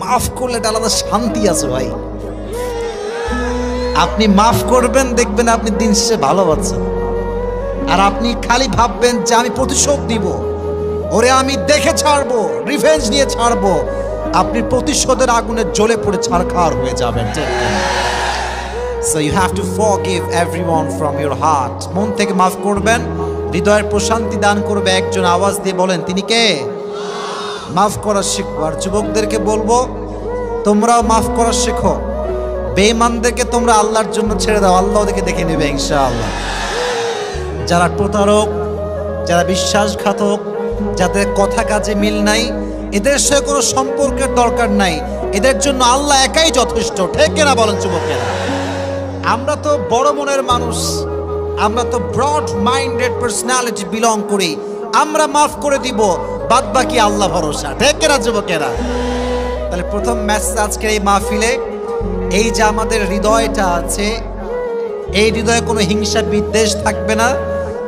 মাফ করলে একটা আলাদা শান্তি আছে ভাই। আপনি মাফ করবেন, দেখবেন আপনি দিন শেষে ভালো আছেন। আর আপনি খালি ভাববেন যে আমি প্রতিশোধ দিব, ওরে আমি দেখে ছাড়বো, রিভেঞ্জ নিয়ে ছাড়বো, আপনি প্রতিশোধের আগুনে জ্বলে পড়ে ছারখার হয়ে যাবেন। So you have to forgive everyone from your heart. মন থেকে মাফ করবেন, হৃদয়ের প্রশান্তি দান করবে একজন। আওয়াজ দিয়ে বলেন তিনি কে? মাফ করা শিখবো। আর যুবকদেরকে বলবো তোমরাও মাফ করা শেখো। বেঈমানদেরকে তোমরা আল্লাহর জন্য ছেড়ে দাও, আল্লাহ ওদেরকে দেখে নেবে ইনশাআল্লাহ। যারা প্রতারক, যারা বিশ্বাসঘাতক, যাদের কথা কাজে মিল নাই, এদের সাথে কোনো সম্পর্কের দরকার নাই, এদের জন্য আল্লাহ একাই যথেষ্ট। ঠিক কিনা বলেন যুবকেরা? আমরা তো বড় মনের মানুষ, আমরা তো ব্রড মাইন্ডেড পার্সোনালিটি বিলং করি, আমরা মাফ করে দিব, বাদ বাকি আল্লাহ ভরসা। ঠিক কিনা যুবকেরা? তাহলে প্রথম মেসেজ আজকের এই মাহফিলে, এই যে আমাদের হৃদয়টা আছে, এই হৃদয়ে কোনো হিংসা বিদ্বেষ থাকবে না,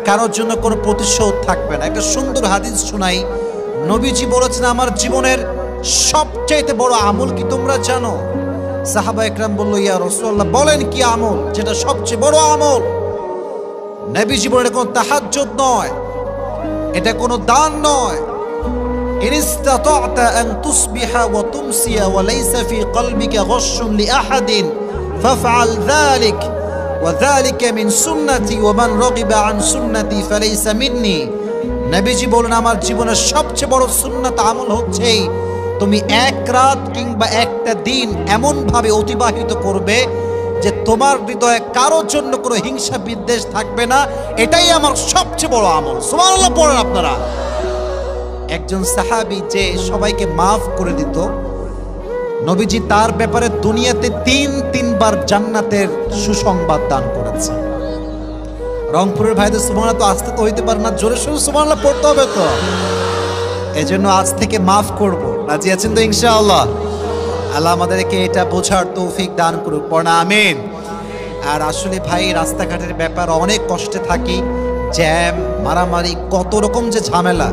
কারোর জন্য কোনো প্রতিশোধ থাকবে না। একটা সুন্দর হাদিস শোনাই। নবীজি বলেছেন আমার জীবনের সবচেয়ে বড় আমল কি তোমরা জানো? সাহাবা একরাম বলল ইয়া রাসূলুল্লাহ, বলেন কি আমল যেটা সবচেয়ে বড় আমল? নবীজি বলেন এটা কোনো তাহাজ্জুদ নয়, এটা কোনো দান নয়। ইন ইসতাতা'তা আন তুসবিহা ওয়া তুমসিয়া ওয়া লাইসা ফি কলবিকা গাশশুন লিআহাদিন ফাফআল যালিক ওয়া যালিকা মিন সুন্নতি ওয়া মান রাগিবা আন সুন্নতি ফালাইসা মিন্নি। নবীজি বলেন আমার জীবনের সবচেয়ে বড় সুন্নাত আমল হচ্ছে তুমি এক রাত কিংবা একটা দিন এমনভাবে অতিবাহিত করবে যে তোমার হৃদয়ে কারোর জন্য কোনো হিংসা বিদ্বেষ থাকবে না। এটাই আমার সবচেয়ে বড় আমল। সুবহানাল্লাহ পড়েন আপনারা। একজন সাহাবী যে সবাইকে মাফ করে দিত, নবীজি তার ব্যাপারে দুনিয়াতে তিনবার জান্নাতের সুসংবাদ দান করেছে। রংপুরের ভাইদের সুবহানাল্লাহ তো আসতে তো হইতে পারে না, জোরে সোরে সুবহানাল্লাহ পড়তে হবে তো। এজন্য আজ থেকে মাফ করব। রাজি আছেন তো ইনশাআল্লাহ? আল্লাহ আমাদেরকে এটা বোঝার তৌফিক দান করুক, পড়া আমিন। আর আসলে ভাই রাস্তাঘাটের ব্যাপার অনেক কষ্টে থাকি, জ্যাম, মারামারি, কত রকম যে ঝামেলা,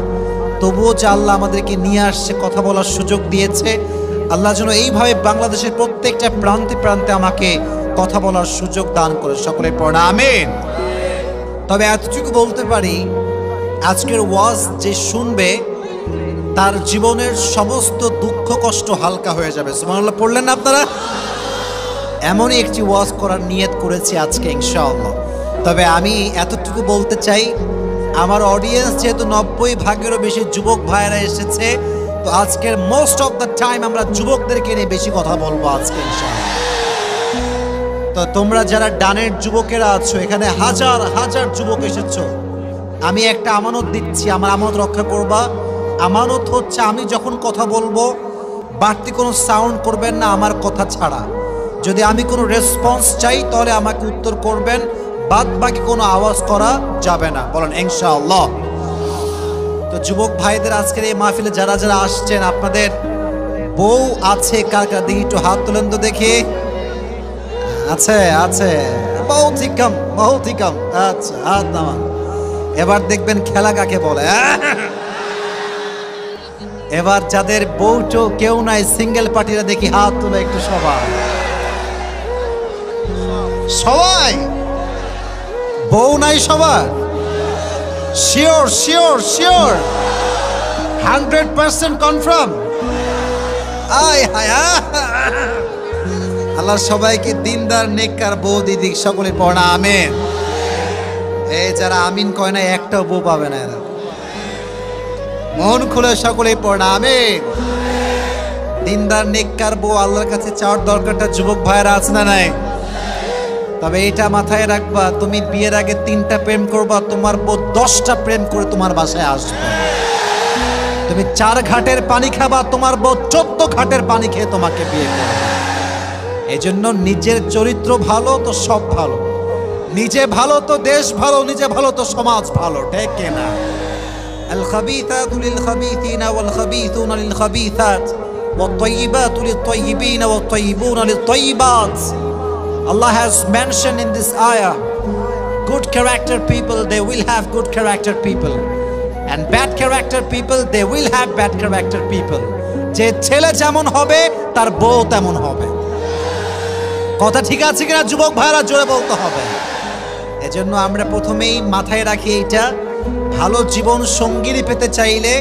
তবুও যে আল্লাহ আমাদেরকে নিয়ে আসছে, কথা বলার সুযোগ দিয়েছে। আল্লাহ যেন এইভাবে বাংলাদেশের প্রত্যেকটা প্রান্তে প্রান্তে আমাকে কথা বলার সুযোগ দান করে, সকলে পড়া আমিন। তবে এতটুকু বলতে পারি, আজকের ওয়াজ যে শুনবে তার জীবনের সমস্ত দুঃখ কষ্ট হালকা হয়ে যাবে। সুবহানাল্লাহ পড়লেন না আপনারা? এমনই একটি ওয়াজ করার নিয়ত করেছি আজকে ইনশাআল্লাহ। তবে আমি এতটুকু বলতে চাই, আমার অডিয়েন্স যেহেতু 90% বেশি যুবক ভাইয়েরা এসেছে, তো আজকের মোস্ট অফ দ্য টাইম আমরা যুবকদেরকে নিয়ে বেশি কথা বলবো আজকে ইনশাআল্লাহ। তো তোমরা যারা ডানের যুবকেরা আছো, এখানে হাজার হাজার যুবক এসেছো, আমি একটা আমানত দিচ্ছি, আমার আমানত রক্ষা করবা। আমানত হচ্ছে আমি যখন কথা বলবো বাড়তি কোনো সাউন্ড করবেন না আমার কথা ছাড়া। যদি আমি কোনো রেসপন্স চাই তাহলে আমাকে উত্তর করবেন, বাদ বাকি কোনো আওয়াজ করা যাবে না। বলেন ইনশাআল্লাহ। তো যুবক ভাইদের আজকের এই মাহফিলে যারা যারা আসছেন, আপনাদের বউ আছে কার কার? দেখি একটু হাত তুলেন তো দেখি। আছে আছে, বহুত হি কম, বহুত হি কম। আচ্ছা হাত নামান। এবার দেখবেন খেলা কাকে বলে। এবার যাদের বউটো কেউ নাই, সিঙ্গেল পার্টিরা দেখি হাত তুলে একটু। সবাই সবাই বউ নাই সবার? Sure sure sure 100% confirm? আয় হায়, আল্লাহ সবাইকে দিনদার নেককার বউ দিদিক, সকলে পড়া আমিন। এই যারা আমিন কয় না একটাও বউ পাবে না এরা। মন খুলে সকলে পড়া আমিন। দিনদার নেককার বউ আল্লাহর কাছে চাওয়ার দরকারটা যুবক ভাইয়েরা আছে না নাই? তবে এটা মাথায় রাখবা, তুমি বিয়ের আগে 3টা প্রেম করবা, তোমার বউ 10টা প্রেম করে তোমার বাসায় আসবে। তুমি 4 ঘাটের পানি খাবা, তোমার বউ 14 ঘাটের পানি খেয়ে তোমাকে বিয়ে করবে। এই জন্য নিজের চরিত্র ভালো তো সব ভালো, নিজে ভালো তো দেশ ভালো, নিজে ভালো তো সমাজ ভালো। ঠিক কিনা? আল খাবিথাতু লিল খাবিথিনা ওয়াল খাবিথুনা লিল খাবিথাত ওয়াত তাইয়িবাতু লিত তাইয়িবিনা ওয়াত তাইয়িবুনা লিত তাইয়িবাত। Allah has mentioned in this ayah, good character people, they will have good character people, and bad character people, they will have bad character people. যে ছেলে যেমন হবে তার বউ তেমন হবে। কথা ঠিক আছে কিনা যুবক ভাইরা, জোরে বলতে হবে। এজন্য আমরা প্রথমেই মাথায় রাখি এইটা, ভালো জীবন সঙ্গিনী পেতে চাইলে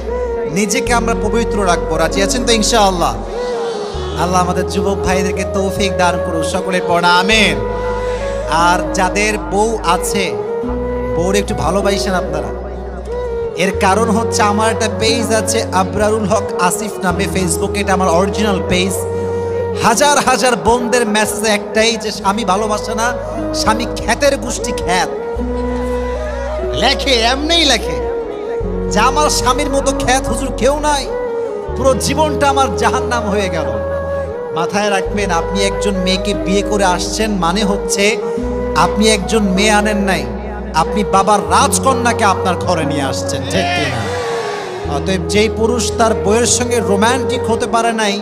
নিজেকে আমরা পবিত্র রাখবো। রাজি আছেন তো ইনশাআল্লাহ? আল্লাহ আমাদের যুবক ভাইদেরকে তৌফিক দান করুন, সকলে পড়া আমিন। আর যাদের বউ আছে, বউর একটু ভালোবাসেন আপনারা। এর কারণ হচ্ছে আমার একটা পেজ আছে আবরারুল হক আসিফ নামে ফেসবুকে, এটা আমার অরিজিনাল পেজ। হাজার হাজার বোনদের মেসেজ একটাই যে স্বামী ভালোবাসে না, স্বামী খ্যাতের গোষ্ঠী খ্যাত। লেখে এমনিই লেখে যে আমার স্বামীর মতো খ্যাত হুজুর কেউ নাই, পুরো জীবনটা আমার জাহান্নাম হয়ে গেল। মাথায় রাখবেন, আপনি একজন মেয়েকে বিয়ে করে আসছেন মানে হচ্ছে আপনি একজন মেয়ে আনেন নাই, আপনি বাবার রাজকন্যাকে আপনার ঘরে নিয়ে আসছেন, ঠিক কিনা? অতএব যেই পুরুষ তার বউয়ের সঙ্গে রোমান্টিক হতে পারে নাই,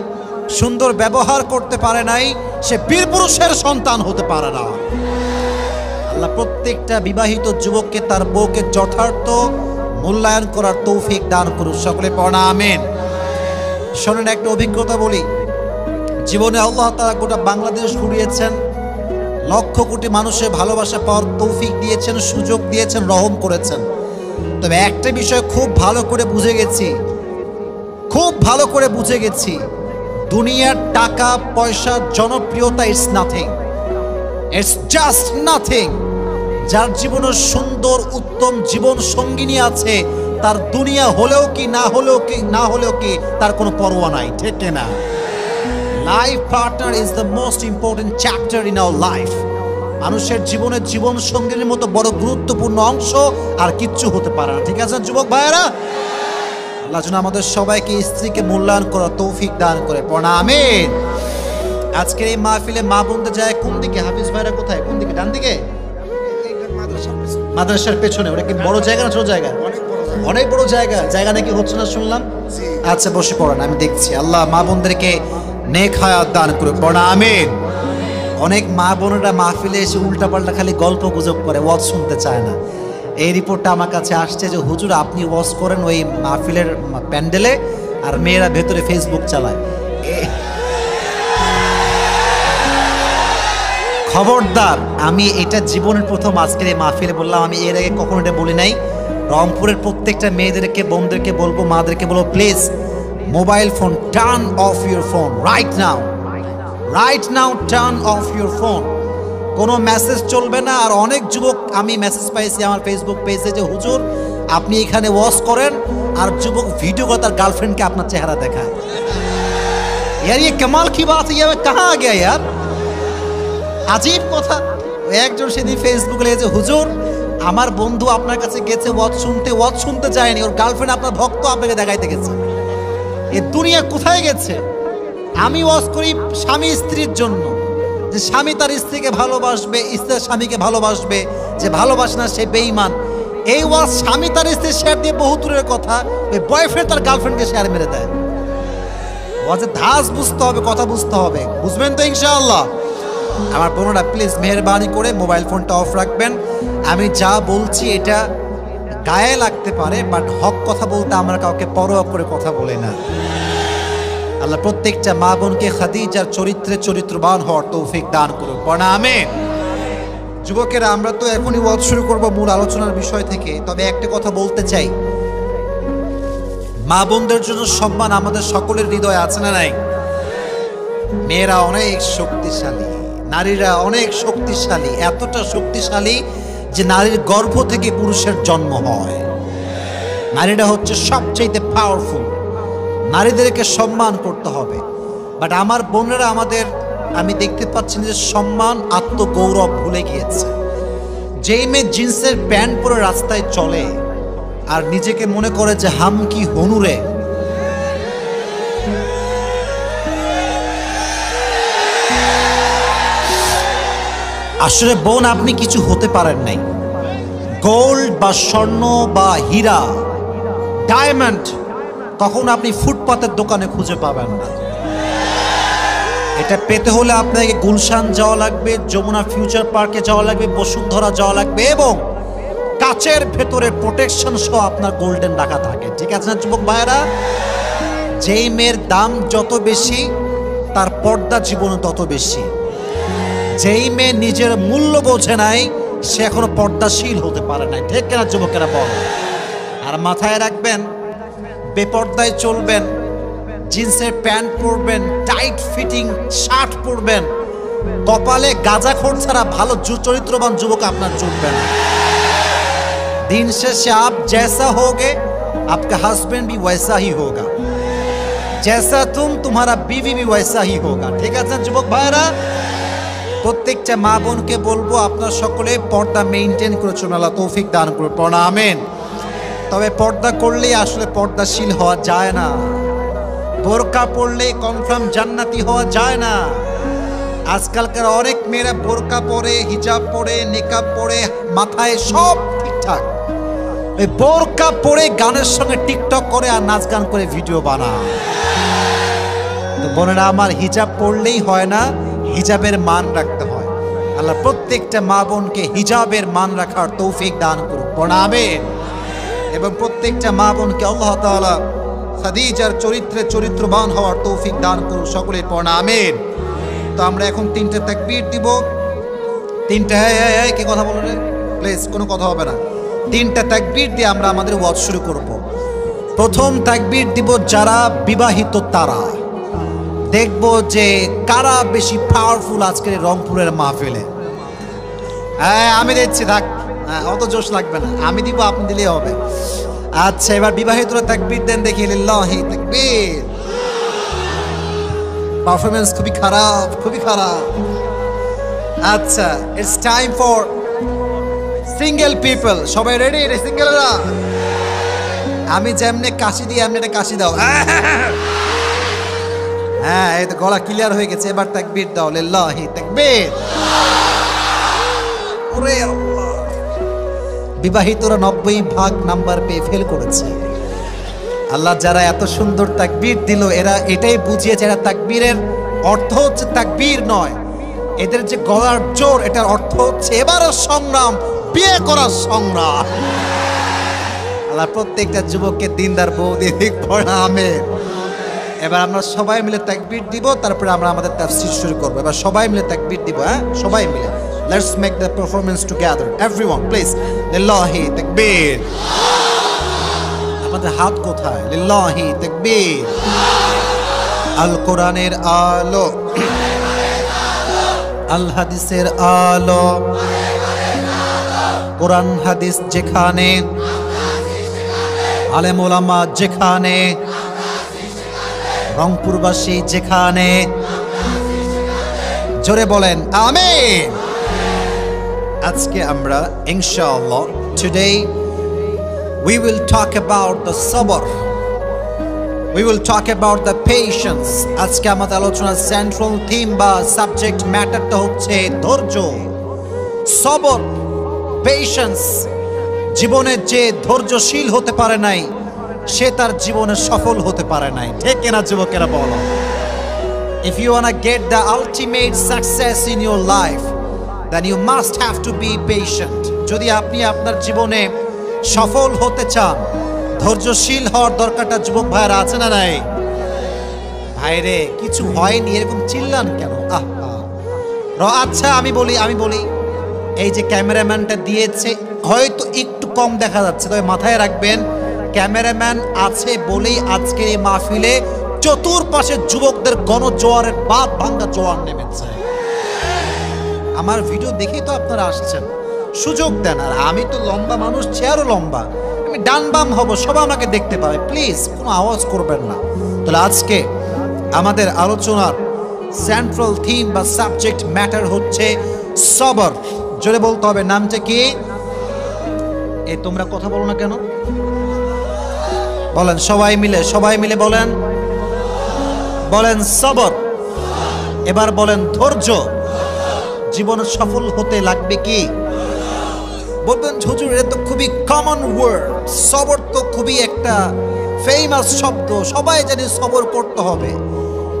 সুন্দর ব্যবহার করতে পারে নাই, সে বীর পুরুষের সন্তান হতে পারে না। আল্লাহ প্রত্যেকটা বিবাহিত যুবককে তার বউকে যথার্থ মূল্যায়ন করার তৌফিক দান করুন, সকলে পড়া আমিন। শোনেন, একটা অভিজ্ঞতা বলি। জীবনে আল্লাহ তাআলা গোটা বাংলাদেশ ঘুরিয়েছেন, লক্ষ কোটি মানুষের ভালোবাসা পাওয়ার তৌফিক দিয়েছেন, সুযোগ দিয়েছেন, রহম করেছেন। তবে একটা বিষয় খুব ভালো করে বুঝে গেছি, দুনিয়ার টাকা পয়সা জনপ্রিয়তা it's nothing, it's just nothing. যার জীবনে সুন্দর উত্তম জীবন সঙ্গিনী আছে, তার দুনিয়া হলেও কি না হলেও কি তার কোনো পরোয়া নাই, ঠিক না? Life partner is the most important chapter in our life. মানুষের জীবনে জীবন সঙ্গিনীর মতো বড় গুরুত্বপূর্ণ অংশ আর কিচ্ছু হতে পারে না, ঠিক আছে যুবক ভাইয়েরা? আল্লাহ যেন আমাদের সবাইকে স্ত্রীকে মূল্যায়ন করার তৌফিক দান করে, পড়া আমিন। আজকের এই মাহফিলে মা বোনদের যায় কোন দিকে? হাফিজ ভাইরা কোথায়, কোন দিকে? ডান দিকে, মাদ্রাসার পেছনে। ওটা কি বড় জায়গা না ছোট জায়গা? অনেক বড় জায়গা। জায়গা নাকি হচ্ছে না শুনলাম। আচ্ছা বসে পড়েন, আমি দেখছি। আল্লাহ মা বোনদেরকে নেক হায়াত দান করে, পড়া আমিন। অনেক মা বোনেরা মাহফিলে এসে উল্টাপাল্টা খালি গল্প গুজব করে, ওয়াজ শুনতে চায় না। এই রিপোর্টটা আমার কাছে আসছে যে হুজুর আপনি ওয়াজ করেন ওই মাহফিলের প্যান্ডেলে, আর মেয়েরা ভেতরে ফেসবুক চালায়। খবরদার, আমি এটা জীবনের প্রথম আজকের এই মাহফিলে বললাম, আমি এর আগে কখনো এটা বলি নাই। রংপুরের প্রত্যেকটা মেয়েদেরকে, বোনদেরকে বলবো, মাদেরকে বলবো, please mobile phone turn off your phone right now, turn off your phone. কোনো মেসেজ চলবে না। আর অনেক যুবক আমি মেসেজ পাইছি আমার ফেসবুক পেজে যে হুজুর আপনি এখানে ওয়াজ করেন, আর যুবক ভিডিও করে তার গার্লফ্রেন্ডকে আপনার চেহারা দেখায়। यार ये कमाल की बात है, ये कहाँ आ गया यार, আজীব কথা। একজন সেদিন ফেসবুকে লিখেছে, হুজুর আমার বন্ধু আপনার কাছে গেছে ওয়াজ শুনতে যায়নি, ওর গার্লফ্রেন্ড আপনার ভক্ত আপনাকে দেখাইতে গেছে। এ দুনিয়া কোথায় গেছে? আমি ওয়াজ করি স্বামী স্ত্রীর জন্য, যে স্বামী তার স্ত্রীকে ভালোবাসবে, স্ত্রী স্বামীকে ভালোবাসবে, যে ভালোবাসে না সে বেঈমান। এই ওয়াজ স্বামী তার স্ত্রী শেয়ার দিয়ে বহু দূরের কথা, ওই বয়ফ্রেন্ড তার গার্লফ্রেন্ডকে শেয়ার মেরে দেয়। ওয়াজের ধাঁচ বুঝতে হবে, কথা বুঝতে হবে, বুঝবেন তো ইনশাআল্লাহ? আমার বোনেরা প্লিজ মেহেরবানি করে মোবাইল ফোনটা অফ রাখবেন। আমি যা বলছি এটা গায়ে লাগতে পারে, বাট হক কথা বলতে আমরা কাউকে পরোয়া করে কথা বলি না। আল্লাহ প্রত্যেকটা মা বোনকে খাদিজার চরিত্রে চরিত্রবান হওয়ার তৌফিক দান করুন, পড়া আমিন। যুবকেরা, আমরা তো এখনই ওয়াজ শুরু করব মূল আলোচনার বিষয় থেকে। তবে একটা কথা বলতে চাই, মা বোনদের জন্য সম্মান আমাদের সকলের হৃদয়ে আছে না নাই? মেয়েরা অনেক শক্তিশালী, নারীরা অনেক শক্তিশালী, এতটা শক্তিশালী যে নারীর গর্ভ থেকে পুরুষের জন্ম হয়। নারীরা হচ্ছে সবচেয়ে পাওয়ারফুল, নারীদেরকে সম্মান করতে হবে। বাট আমার বোনেরা আমি দেখতে পাচ্ছি যে সম্মান, আত্মগৌরব ভুলে গিয়েছে। যেই মেয়ে জিন্সের প্যান্ট পরে রাস্তায় চলে আর নিজেকে মনে করে যে হাম কি হনুরে, আসলে বোন আপনি কিছু হতে পারেন নাই। গোল্ড বা স্বর্ণ বা হীরা, ডায়মন্ড কখনো আপনি ফুটপাতের দোকানে খুঁজে পাবেন না। এটা পেতে হলে আপনাকে গুলশান যাওয়া লাগবে, যমুনা ফিউচার পার্কে যাওয়া লাগবে, বসুন্ধরা যাওয়া লাগবে, এবং কাচের ভেতরে প্রোটেকশন সহ আপনার গোল্ডেন রাখা থাকে, ঠিক আছে না যুবক ভাইয়েরা? যেই মেয়ের দাম যত বেশি তার পর্দা জীবনে তত বেশি। যেই মেয়ে নিজের মূল্য বোঝে নাই সে এখনো পর্দাশীল হতে পারে নাই। ঠিক কিনা যুবকেরা বল? আর মাথায় রাখবেন, বেপর্দায় চলবেন, জিন্সের প্যান্ট পরবেন, টাইট ফিটিং শার্ট পরবেন, কপালে গাঁজাখোর ছাড়া ভালো চরিত্রবান যুবক আপনার চলবে না। दिन शेष आप जैसा होगे आपका हस्बैंड भी वैसा ही होगा, जैसा तुम्हारा बीवी भी वैसा ही होगा। ठीक है যুবক ভাইরা, প্রত্যেকটা মা বোনকে বলবো আপনারা সকলে পর্দা মেইনটেইন করে চলুন, আল্লাহ তৌফিক দান করুন, পড়া আমিন। তবে পর্দা করলেই আসলে পর্দাশীল হওয়া যায় না, বোরকা পরলেই কনফার্ম জান্নাতি হওয়া যায় না। আজকালকার অনেক মেয়েরা বোরকা পরে, হিজাব পরে, নিকাব পরে, মাথায় সব ঠিকঠাক, এই বোরকা পরে গানের সঙ্গে টিকটক করে আর নাচ গান করে ভিডিও বানায়। তো বোনেরা আমার, হিজাব পরলেই হয় না, হিজাবের মান রাখতে হয়। আল্লাহ প্রত্যেকটা মা বোনকে হিজাবের মান রাখার তৌফিক দান করুক, আমিন। এবং প্রত্যেকটা মা বোনকে আল্লাহ তাআলা খাদিজার চরিত্রে চরিত্রবান হওয়ার তৌফিক দান করুক, সকলে পড়া আমিন। তো আমরা এখন 3টে তাকবীর দিব। 3টে কে কথা বলো রে প্লিজ, কোনো কথা হবে না। 3টা তাকবীর দিয়ে আমরা আমাদের ওয়াজ শুরু করব। প্রথম তাকবীর দিব যারা বিবাহিত তারা, দেখবো যে কারা বেশি পাওয়ারফুল আজকের রংপুরের মাহফিলে। হ্যাঁ আমি দিচ্ছি, থাক, অত জোশ লাগবে না, আমি দিব, আপনি দিলেই হবে। আচ্ছা এবার বিবাহিতরা তাকবীর দেন দেখি, লিল্লাহি তাকবীর। পারফরমেন্স খুবই খারাপ, খুবই খারাপ। আচ্ছা it's time for single people. সবাই রেডি? সিঙ্গেলরা আমি যেমনে কাশি দিই এমনি একটা কাশি দাও। হ্যাঁ এই তো গলা ক্লিয়ার হয়ে গেছে, এবার তাকবীর দাও, লিল্লাহি তাকবীর। ওরে আল্লাহ, বিবাহিতরা 90% নাম্বার পেয়ে ফেল করেছে। আল্লাহ যারা এত সুন্দর তাকবীর দিল, এরা এটাই বুঝিয়েছে এরা তাকবীরের অর্থ হচ্ছে তাকবীর নয়, এদের যে গলার জোর এটার অর্থ হচ্ছে এবারের সংগ্রাম বিয়ে করার সংগ্রাম। আল্লাহ প্রত্যেকটা যুবককে দিনদার বউ দিয়ে দিক, পড়া আমিন। এবার আমরা সবাই মিলে তাকবীর দিব, তারপরে আমরা আমাদের তাফসীর শুরু করব। এবার সবাই মিলে তাকবীর দিব, হ্যাঁ সবাই মিলে। Let's make the performance together, everyone please, লিল্লাহি তাকবীর। আমাদের হাত কোথায়? লিল্লাহি তাকবীর। আল কোরআনের আলো, আল হাদিসের আলো, কোরআন হাদিস যেখানে, আলেম ওলামা যেখানে, রংপুরবাসী যেখানে, জোরে বলেন আমিন। আজকে আমরা ইনশাআল্লাহ, today we will talk about the sabr, we will talk about the patience. আজকে আমাদের আলোচনার সেন্ট্রাল থিম বা সাবজেক্ট ম্যাটারটা হচ্ছে ধৈর্য, সবর, পেশেন্স। জীবনে যে ধৈর্যশীল হতে পারে নাই সে তার জীবনে সফল হতে পারে নাই। ঠিক কিনা যুবকেরা বলো? If you wanna get the ultimate success in your life, then you must have to be patient. যদি আপনি আপনার জীবনে সফল হতে চান, ধৈর্যশীল হওয়ার দরকারটা যুবক ভাইরা আছে না নাই? ভাইরে কিছু হয়নি এরকম চিল্লান কেন? আচ্ছা আমি বলি এই যে ক্যামেরাম্যানটা দিয়েছে হয়তো একটু কম দেখা যাচ্ছে, তবে মাথায় রাখবেন ক্যামেরাম্যান আছে বলেই আজকের এই মাহফিলে চতুর্পাশে যুবকদের গণজোয়ারের বাপ ভাঙ্গা জোয়ার নেমেছে। আমার ভিডিও দেখেই তো আপনারা আসছেন, সুযোগ দেন। আর আমি তো লম্বা মানুষ, চেয়ারও লম্বা, আমি ডান বাম হব, সবাই আমাকে দেখতে পাবে, প্লিজ কোনো আওয়াজ করবেন না। তাহলে আজকে আমাদের আলোচনার সেন্ট্রাল থিম বা সাবজেক্ট ম্যাটার হচ্ছে সবর। জোরে বলতে হবে, নামটা কি? এই তোমরা কথা বলো না কেন? বলেন সবাই মিলে বলেন সবর। এবার বলেন ধৈর্য। জীবনে সফল হতে লাগবে কি? বলবেন হুজুর এটা তো খুবই কমন ওয়ার্ড, সবর তো খুবই একটা ফেমাস শব্দ, সবাই জানে সবর করতে হবে,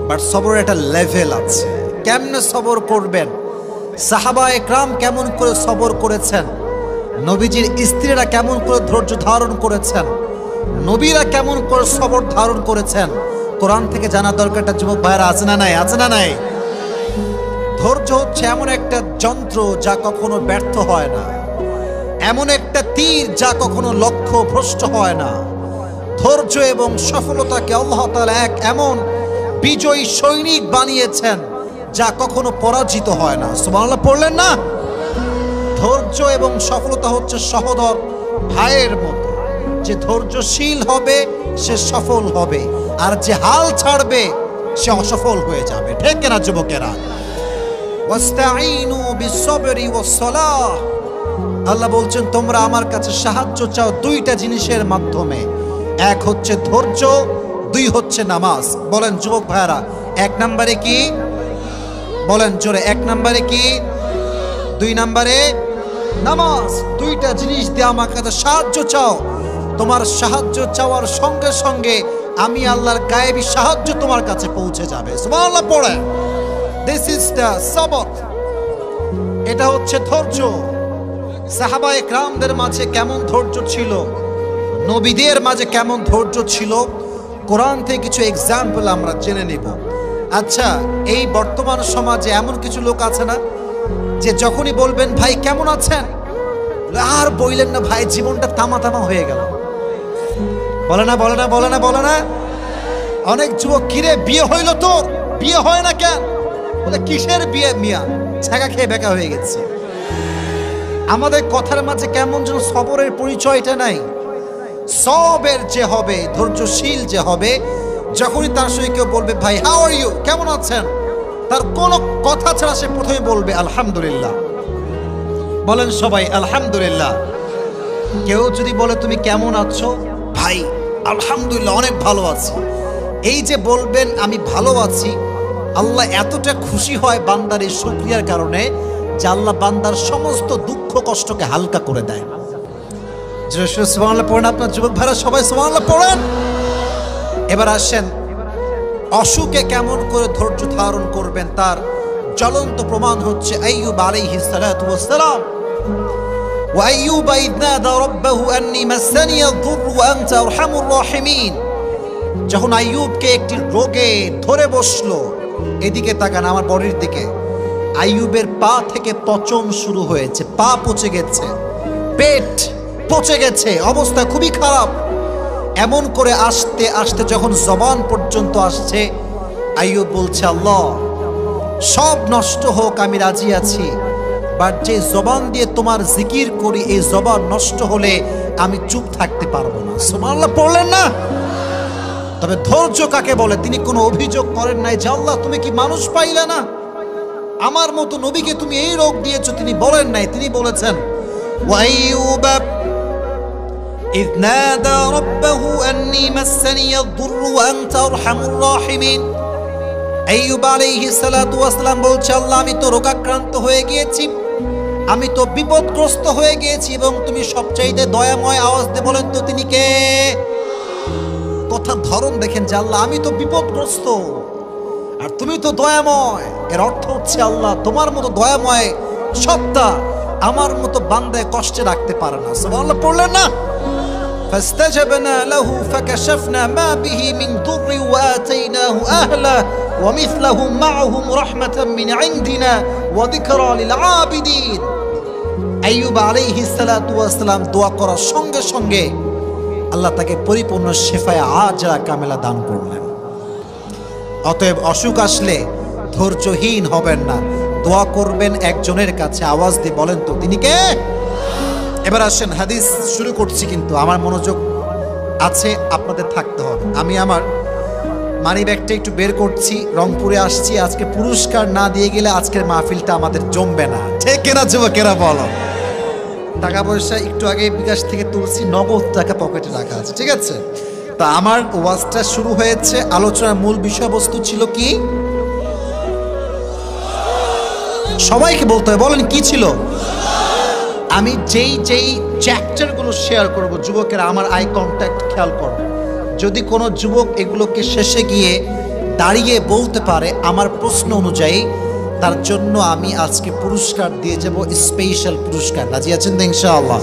বাট সবরের একটা লেভেল আছে। কেমনে সবর করবেন? সাহাবা একরাম কেমন করে সবর করেছেন, নবীজির স্ত্রীরা কেমন করে ধৈর্য ধারণ করেছেন, নবীরা কেমন করে সবর ধারণ করেছেন, কোরআন থেকে জানা দরকারটা যুবক ভাইরা আছে না নাই, আছে না নাই? ধৈর্য হচ্ছে এমন একটা যন্ত্র যা কখনো ব্যর্থ হয় না, এমন একটা তীর যা কখনো লক্ষ্য ভ্রষ্ট হয় না। ধৈর্য এবং সফলতাকে আল্লাহ তাআলা এক এমন বিজয়ী সৈনিক বানিয়েছেন যা কখনো পরাজিত হয় না। সুবহানাল্লাহ পড়লেন না? ধৈর্য এবং সফলতা হচ্ছে সহোদর ভাইয়ের মতো, যে ধৈর্যশীল হবে সে সফল হবে, আর যে হাল ছাড়বে সে অসফল হয়ে যাবে। ঠিক কিনা যুবকেরা? ওয়াস্তাঈনু বিসসবরি ওয়াসসালাহ, আল্লাহ বলছেন তোমরা আমার কাছে সাহায্য চাও দুইটা জিনিসের মাধ্যমে, এক হচ্ছে ধৈর্য, দুই হচ্ছে নামাজ। বলেন যুবক ভাইরা, এক নম্বরে কি? বলেন জোরে, এক নম্বরে কি? দুই নম্বরে নামাজ। দুইটা জিনিস দিয়ে আমার কাছে সাহায্য চাও, তোমার সাহায্য চাওয়ার সঙ্গে সঙ্গে আমি আল্লাহর গায়েবী সাহায্য তোমার কাছে পৌঁছে যাবে। সুবহানাল্লাহ পড়ে। দিস ইজ দ্য সবর, এটা হচ্ছে ধৈর্য। সাহাবায়ে কেরামদের মাঝে কেমন ধৈর্য ছিল, নবীদের মাঝে কেমন ধৈর্য ছিল, কোরআন থেকে কিছু এক্সাম্পল আমরা জেনে নিব। আচ্ছা, এই বর্তমান সমাজে এমন কিছু লোক আছে না যে যখনই বলবেন ভাই কেমন আছেন, আর বললেন না ভাই, জীবনটা তামা তামা হয়ে গেল। বলে না, বলে না, বলে না, বলে না। অনেক যুবক, কিরে বিয়ে হইল তোর? বিয়ে হয় না কেন? বলে কিসের বিয়ে মিয়া, ছাগা খেয়ে বেকা হয়ে গেছে। আমাদের কথার মাঝে কেমন যেন সবরের পরিচয়টা নাই। সবের যে হবে, ধৈর্যশীল যে হবে, যখনই তার সঙ্গে কেউ বলবে ভাই হাউ আর ইউ, কেমন আছেন, তার কোনো কথা ছাড়া সে প্রথমে বলবে আলহামদুলিল্লাহ। বলেন সবাই আলহামদুলিল্লাহ। কেউ যদি বলে তুমি কেমন আছো, ভাই আলহামদুলিল্লাহ অনেক ভালো আছি, এই যে বলবেন আমি ভালো আছি, আল্লাহ এতটা খুশি হয় বান্দার এই শুকরিয়ার কারণে যে আল্লাহ বান্দার সমস্ত দুঃখ কষ্টকে হালকা করে দেয়। সুবহানাল্লাহ পড়েন আপনার যুবক ভাইরা, সবাই সুবহানাল্লাহ পড়েন। এবার আসেন, অসুখে কেমন করে ধৈর্য ধারণ করবেন তার জ্বলন্ত প্রমাণ হচ্ছে আইয়ুব আলাইহিস সালাতু ওয়াস সালাম। ওয়া আইয়ুব ইয নাদা রাব্বাহু আন্নী মাসানি আয-যুররু ওয়া আনতা আরহামুর রাহিমিন। যখন আইয়ুবকে একটি রোগে ধরে বসলো, এদিকে তাকান আমার বডির দিকে, আইয়ুবের পা থেকে পচন শুরু হয়েছে, পা পচে গেছে, পেট পচে গেছে, অবস্থা খুবই খারাপ। এমন করে আসতে আসতে যখন জবান পর্যন্ত আসছে, আইয়ুব বলছে আল্লাহ সব নষ্ট হোক আমি রাজি আছি, বাট যে জবান দিয়ে তোমার জিকির করি এই জবান নষ্ট হলে আমি চুপ থাকতে পারবো না। সুবহানাল্লাহ পড়লেন না? তবে ধৈর্য কাকে বলে? তিনি কোনো অভিযোগ করেন নাই যে আল্লাহ তুমি কি মানুষ পাইলে না, আমার মতো নবীকে তুমি এই রোগ দিয়েছো, তিনি বলেন নাই। তিনি বলেছেন ওয়াইয়ুব إذ نادى ربه أني مسني الضر وأنت أرحم الراحمين। আইয়ুব আলাইহিস সালাতু ওয়াস সালাম বলছে আল্লাহ আমি তো রোগাক্রান্ত হয়ে গিয়েছি, আমি তো বিপদগ্রস্ত হয়ে গিয়েছি, এবং তুমি সবচাইতে দয়াময়। আওয়াজ দিয়ে বলেন তো তিনি কে? কথার ধরন দেখেন যে আল্লাহ আমি তো বিপদগ্রস্ত আর তুমি তো দয়াময়। এর অর্থ হচ্ছে আল্লাহ তোমার মতো দয়াময় সত্তা আমার মতো বান্দায় কষ্টে রাখতে পারে না। সুবহানাল্লাহ পড়লেন না? فاستجبنا له فكشفنا ما به من ضر وآتيناه أهله ومثلهم معهم رحمة من عندنا وذكرى للعابدين। আইয়ুব আলাইহিস সালাতু ওয়াস সালাম দোয়া করার সঙ্গে সঙ্গে আল্লাহ তাকে পরিপূর্ণ শেফায়ে আজরা কামেলা দান করলেন। অতএব অসুখ আসলে ধৈর্যহীন হবেন না, দোয়া করবেন একজনের কাছে। আওয়াজ দিয়ে বলেন তো তিনি কে? এবার আসেন, হাদিস শুরু করছি, কিন্তু আমার মনোযোগ আছে, আপনাদের থাকতে হবে। আমি আমার মানি ব্যাগটা একটু বের করছি, রংপুরে আসছি, আজকে পুরস্কার না দিয়ে গেলে আজকের মাহফিলটা আমাদের জমবে না। ঠিক কিনা যুবকেরা বলো? টাকা পয়সা একটু আগে বিকাশ থেকে তুলছি, নগদ টাকা পকেটে রাখা আছে, ঠিক আছে? তা আমার ওয়াজটা শুরু হয়েছে, আলোচনার মূল বিষয়বস্তু ছিল কি? সবাইকে বলতে হবে, বলেন কি ছিল? আমি যেই যেই চ্যাপ্টারগুলো শেয়ার করব, যুবকেরা আমার আই কন্ট্যাক্ট খেয়াল করো। যদি কোনো যুবক এগুলোকে শেষে গিয়ে দাঁড়িয়ে বলতে পারে আমার প্রশ্ন অনুযায়ী, তার জন্য আমি আজকে পুরস্কার দিয়ে যাব, স্পেশাল পুরস্কার। রাজি আছেন তো ইনশাআল্লাহ?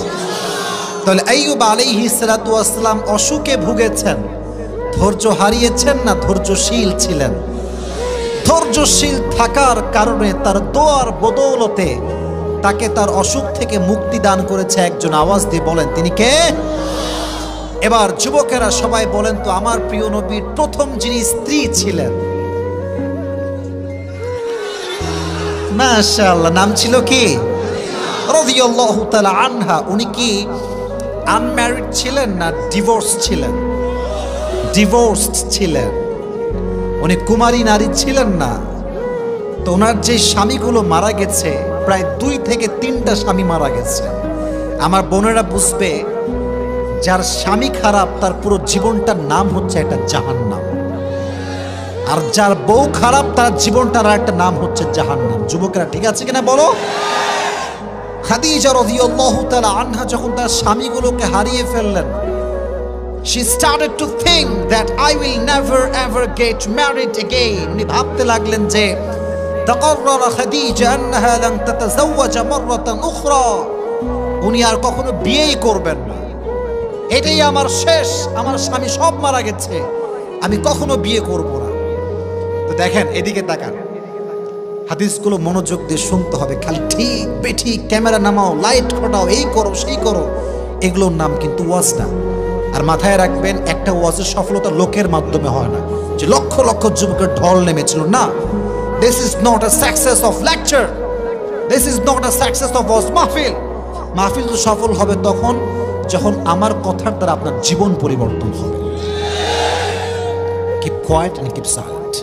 তাহলে আইয়ুব আলাইহিস সালাতু ওয়াস সালাম অসুখে ভুগেছেন, ধৈর্য হারিয়েছেন না ধৈর্যশীল ছিলেন? ধৈর্যশীল থাকার কারণে তার দোয়ার বদৌলতে তাকে তার অসুখ থেকে মুক্তি দান করেছে একজন। আওয়াজ দিয়ে বলেন তিনি কে? এবার যুবকেরা সবাই বলেন তো আমার প্রিয় নবীর প্রথম যিনি স্ত্রী ছিলেন, মাশাআল্লাহ, নাম ছিল কি? রাদিয়াল্লাহু তাআলা আনহা। উনি কি আনম্যারিড ছিলেন না ডিভোর্স ছিলেন? ডিভোর্সড ছিলেন। উনি কুমারী নারী ছিলেন না। তো ওনার যে স্বামীগুলো মারা গেছে, প্রায় 2 থেকে 3টা স্বামী মারা গেছে। আমার বোনেরা বুঝবে, যার স্বামী খারাপ তার পুরো জীবনটার নাম হচ্ছে একটা জাহান্নাম, আর যার বউ খারাপ তার জীবনটার একটা নাম হচ্ছে জাহান্নাম। যুবকেরা ঠিক আছে কিনা বলো? খাদিজা রাদিয়াল্লাহু তাআলা আনহা যখন তার স্বামীগুলোকে হারিয়ে ফেললেন, she started to think that I will never ever get married again. উনি ভাবতে লাগলেন যে تقرر خديجة أنها لن تتزوج مرة أخرى. উনি আর কখনো বিয়েই করবেন না। এটাই আমার শেষ, আমার স্বামী সব মারা গেছে, আমি কখনো বিয়ে করব না। তো দেখেন, এদিকে তাকান, হাদিসগুলো মনোযোগ দিয়ে শুনতে হবে। খালি ঠিক বেঠিক, ক্যামেরা নামাও, লাইট খটাও, এই করো সেই করো, এগুলোর নাম কিন্তু ওয়াজ না। আর মাথায় রাখবেন, একটা ওয়াজের সফলতা লোকের মাধ্যমে হয় না, যে লক্ষ লক্ষ যুবকের ঢল নেমেছিল না। This is not a success of lecture, this is not a success of ওয়াজ মাহফিল। মাহফিল তো সফল হবে তখন যখন আমার কথার দ্বারা আপনার জীবন পরিবর্তন হবে। Keep quiet and keep silent.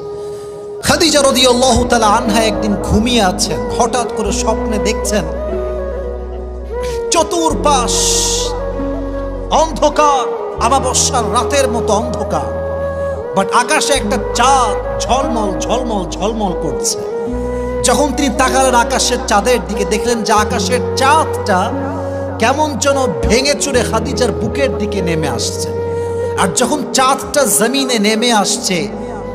Khadija রাদিয়াল্লাহু তাআলা আনহা একদিন ঘুমিয়ে আছেন, হঠাৎ করে স্বপ্নে দেখছেন চতুর্পাশ অন্ধকার, আমাবস্যার রাতের মতো অন্ধকার, বাট আকাশে একটা চাঁদ ঝলমল ঝলমল ঝলমল করছে। যখন তিনি তাকালেন আকাশের চাঁদের দিকে, দেখলেন যে আকাশের চাঁদটা কেমন যেন ভেঙে চুরে খাদিজার বুকের দিকে নেমে আসছে। আর যখন চাঁদটা জমিনে নেমে আসছে,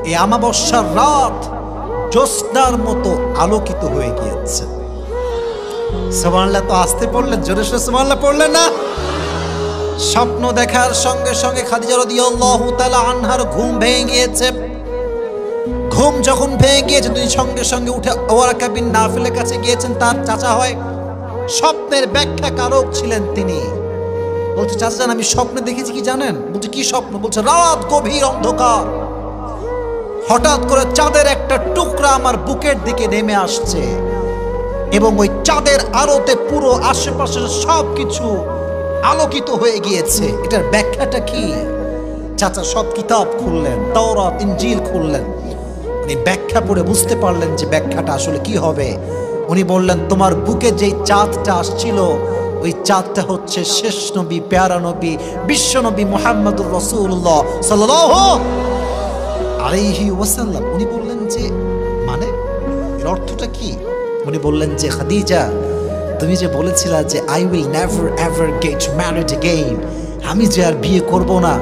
এই আমাবস্যার রাত জ্যোৎস্নার মতো আলোকিত হয়ে গিয়েছে। সুবহানাল্লাহ। তো আসতে পড়লেন, জোরে সোরে সুবহানাল্লাহ পড়লেন না? স্বপ্ন দেখার সঙ্গে সঙ্গে খাদিজা রাদিয়াল্লাহু তাআলা আনহার ঘুম ভেঙে গিয়েছে। ঘুম যখন ভেঙে গিয়েছে, তিনি সঙ্গে সঙ্গে উঠে ওয়ারাকা বিন নাফিলের কাছে গিয়েছেন। তার চাচা হয়, স্বপ্নের ব্যাখ্যাকারক ছিলেন তিনি। বলছে, চাচা জান, আমি স্বপ্নে দেখেছি কি জানেন? বলছে, কি স্বপ্ন? বলছে, রাত গভীর অন্ধকার, হঠাৎ করে চাঁদের একটা টুকরা আমার বুকের দিকে নেমে আসছে, এবং ওই চাঁদের আলোতে পুরো আশেপাশের সব কিছু আলোকিত হয়ে গিয়েছে। এটার ব্যাখ্যাটা কি? চাচা সব কিতাব খুললেন, তাওরাত ইনজিল খুললেন। উনি ব্যাখ্যা পড়ে বুঝতে পারলেন যে ব্যাখ্যাটা আসলে কি হবে। উনি বললেন, তোমার বুকে যেই চাঁদটা আসছিল, ওই চাঁদটা হচ্ছে শেষ নবী, প্যারা নবী, বিশ্ব নবী মুহাম্মদুর রাসূলুল্লাহ সাল্লাল্লাহু আলাইহি ওয়াসাল্লাম। উনি বললেন যে মানে এর অর্থটা কি? উনি বললেন যে, খাদিজা, তুমি যে বলেছিলা যে I will never ever get married again, আমি যে আর বিয়ে করব না,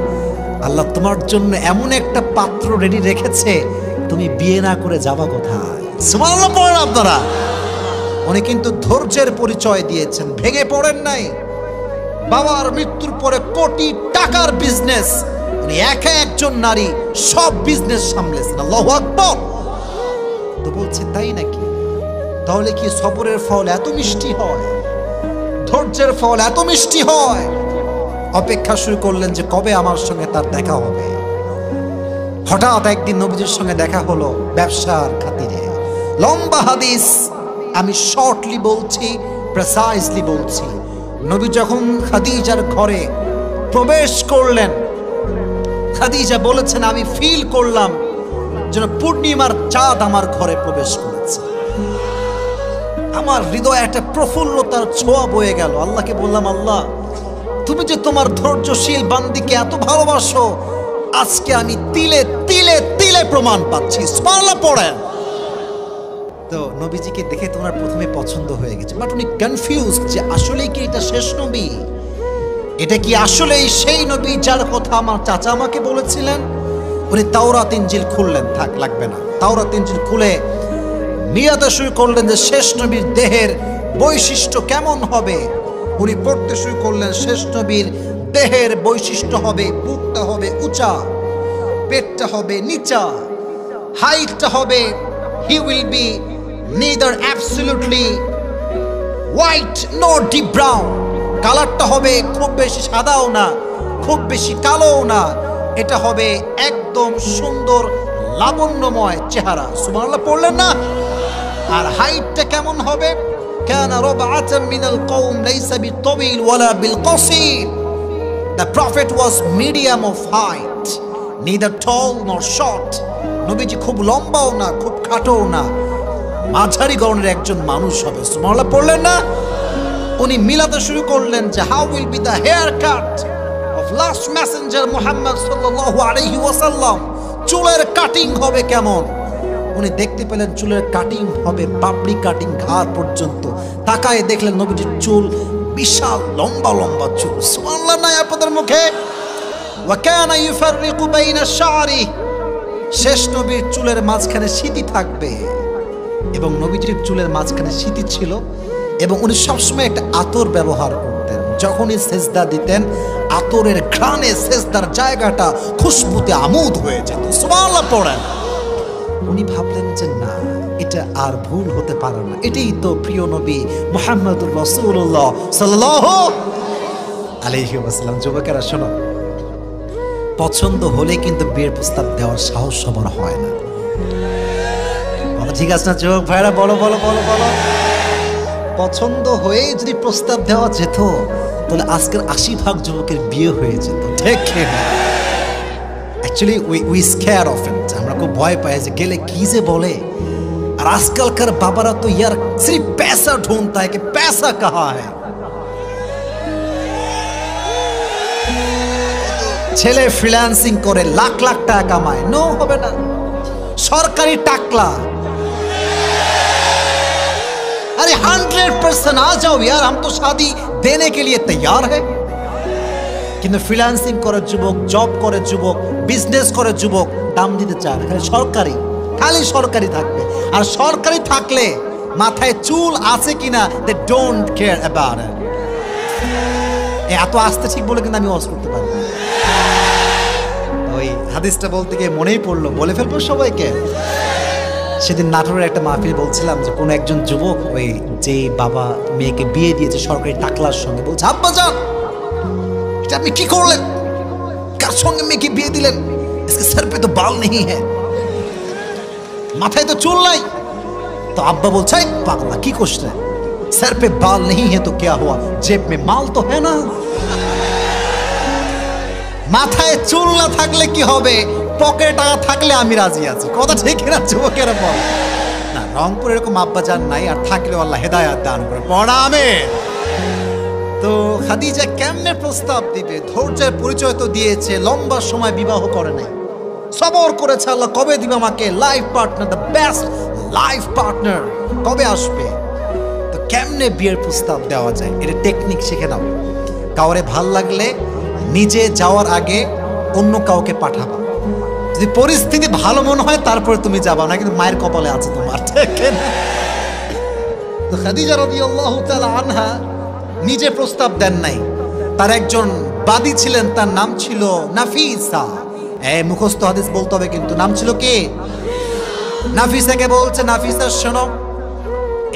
আল্লাহ তোমার জন্য এমন একটা পাত্র রেডি রেখেছে, তুমি বিয়ে না করে যাবা কোথায়? সুবহানাল্লাহ পড়েন আপনারা। উনি কিন্তু ধৈর্যের পরিচয় দিয়েছেন, ভেঙে পড়েন নাই। বাবার মৃত্যুর পরে কোটি টাকার বিজনেস, উনি একা একজন নারী সব বিজনেস সামলেছেন। আল্লাহু আকবার। তো বলছে, তাই নাকি? তাহলে কি সবরের ফল এত মিষ্টি হয়? ধৈর্যের ফল এত মিষ্টি হয়? অপেক্ষা শুরু করলেন যে কবে আমার সঙ্গে তার দেখা হবে। হঠাৎ একদিন নবীজির সঙ্গে দেখা হলো ব্যবসার খাতিরে। লম্বা হাদিস, আমি শর্টলি বলছি, প্রেসাইজলি বলছি। নবী যখন খাদিজার ঘরে প্রবেশ করলেন, খাদিজা বলেছেন, আমি ফিল করলাম যেন পূর্ণিমার চাঁদ আমার ঘরে প্রবেশ করেছে। আমার হৃদয়ে একটা প্রফুল্লতার ছোঁয়া বয়ে গেল। আল্লাহকে বললাম, আল্লাহ, তুমি যে তোমার ধৈর্যশীল বান্দিকে এত ভালোবাসো, আজকে আমি তিলে তিলে তিলে প্রমাণ পাচ্ছি। সুবহানাল্লাহ পড়েন। তো নবীজিকে দেখে তোমার প্রথমে পছন্দ হয়ে গেছে, বাট উনি কনফিউজড যে আসলেই কি এটা শেষ নবী? এটা কি আসলেই সেই নবী যার কথা আমার চাচা আমাকে বলেছিলেন? উনি তাওরাত ইনজিল খুললেন, থাক লাগবে না। তাওরাত ইনজিল খুলে মিলাতে শুরু করলেন যে শেষ নবীর দেহের বৈশিষ্ট্য কেমন হবে। উনি পড়তে শুরু করলেন, শেষ নবীর দেহের বৈশিষ্ট্য হবে, বুকটা হবে উঁচা, পেটটা হবে নিচা, হাইটটা হবে he will be neither absolutely white nor deep brown, কালারটা হবে খুব বেশি সাদাও না খুব বেশি কালোও না, এটা হবে একদম সুন্দর লাবণ্যময় চেহারা। সুবহানাল্লাহ পড়লেন না? আর হাইটটা কেমন হবে? কানা রাবআতাম মিনাল কওম লাইসা বিতাবিল ওয়ালা বিলকাসির, the prophet was medium of height, neither tall nor short, নবীজি খুব লম্বাও না খুব খাটোও না, মাঝারি গড়নের একজন মানুষ হবে। সুবহানাল্লাহ পড়লেন না? উনি মিলাতে শুরু করলেন যে how will be the hair cut of last messenger Muhammad সাল্লাল্লাহু আলাইহি ওয়াসাল্লাম, চুলের কাটিং হবে কেমন। উনি দেখতে পেলেন চুলের কাটিং হবে পাপড়ি কাটিং ঘাড় পর্যন্ত, তাকায় দেখলেন নবীজির চুল বিশাল লম্বা লম্বা চুল। সুবহানাল্লাহ নাই আপনাদের মুখে? ওয়া কানা ইউফাররিকু বাইনা শা'রি, শেষ নবীর চুলের মাঝখানে সিঁথি থাকবে এবং নবীজির চুলের মাঝখানে সিঁথি ছিল এবং উনি সবসময় একটা আতর ব্যবহার করতেন। যখনই সেজদা দিতেন আতরের ঘ্রাণে সেজদার জায়গাটা খুশবুতে আমোদ হয়ে যেত। সুবহানাল্লাহ পড়েন। উনি ভাবলেন যে না, এটা আর ভুল হতে পারে না, এটাই তো প্রিয় নবী মুহাম্মদুর রাসূলুল্লাহ সাল্লাল্লাহু আলাইহি ওয়াসাল্লাম। যুবকেরা শোনো, পছন্দ হলে কিন্তু বিয়ের প্রস্তাব দেওয়ার সাহস সবার হয় না। ঠিক আছে না যুবক ভাইরা? বলো বলো বলো বলো। পছন্দ হয়ে যদি প্রস্তাব দেওয়া যেত তাহলে আজকের 80% যুবকের বিয়ে হয়ে যেত। ঠিক না? Actually we scare of it, আমরা খুব ভয় পাই যে গেলে কি যে বলে। আর আজকালকার বাবারা তো ইয়ার সির্ফ पैसा ढूंढता है कि पैसा कहाँ है। ছেলে ফ্রিল্যান্সিং করে লাখ লাখ টাকা কামায়, নো হবে না। সরকারি টাকলা, अरे 100% आ जाओ यार, हम तो शादी देने के लिए तैयार है। কিন্তু ফ্রিল্যান্সিং করে যুবক, জব করে যুবক, বিজনেস করে যুবক, দাম দিতে চায় না, খালি সরকারি, খালি সরকারি থাকবে। আর সরকারি থাকলে মাথায় চুল আছে কিনা they don't care about it. এত আস্তে ঠিক বলে কিন্তু আমি ওয়াজ করতে পারবো না। ওই হাদিসটা বলতে গিয়ে মনেই পড়লো, বলে ফেলবো সবাইকে। সেদিন নাটোরের একটা মাহফিল বলছিলাম যে কোনো একজন যুবক ওই যে বাবা মেয়েকে বিয়ে দিয়েছে সরকারি টাকলার সঙ্গে, বলছে আব্বা জান এটা আপনি কি করলেন, কার সঙ্গে মেয়েকে বিয়ে দিলেন, इसके सर पे तो बाल नहीं है, মাথায় তো চুল নাই। তো আব্বা বলছে পাগলা কি করছ রে, सर पे बाल नहीं है तो क्या हुआ, जेब में माल तो है ना। মাথায় চুল না থাকলে কি হবে, পকেটে টাকা থাকলে আমি রাজি আছি। কথা ঠিক না যুবকেরা? বল না, রংপুর এরকম আব্বা জান নাই, আর থাকলেও আল্লাহ হেদায়েত দান করে। পড়া আমিন। তো খাদিজা কেমনে প্রস্তাব দিবে? ধৈর্যের পরিচয় তো দিয়েছে, লম্বা সময় বিবাহ করে নাই, সবর করেছে আল্লাহ কবে দিবে আমাকে life partner, the best life partner কবে আসবে। তো কেমনে বিয়ের প্রস্তাব দেওয়া যায়, এটা টেকনিক শিখে নাও। কাউরে ভাল লাগলে নিজে যাওয়ার আগে অন্য কাউকে পাঠাবা, যদি পরিস্থিতি ভালো মনে হয় তারপরে তুমি যাবা, না কিন্তু মায়ের কপালে আছে তোমার। ঠিক না? তো খাদিজা রাদিয়াল্লাহু তাআলা আনহা নিজে প্রস্তাব দেন নাই, তার একজন বাদী ছিলেন, তার নাম ছিল নাফিসা। মুখস্থ হাদিস বলতে হবে কিন্তু, নাম ছিল কি? নাফিসাকে বলছে, নাফিসা শোনো,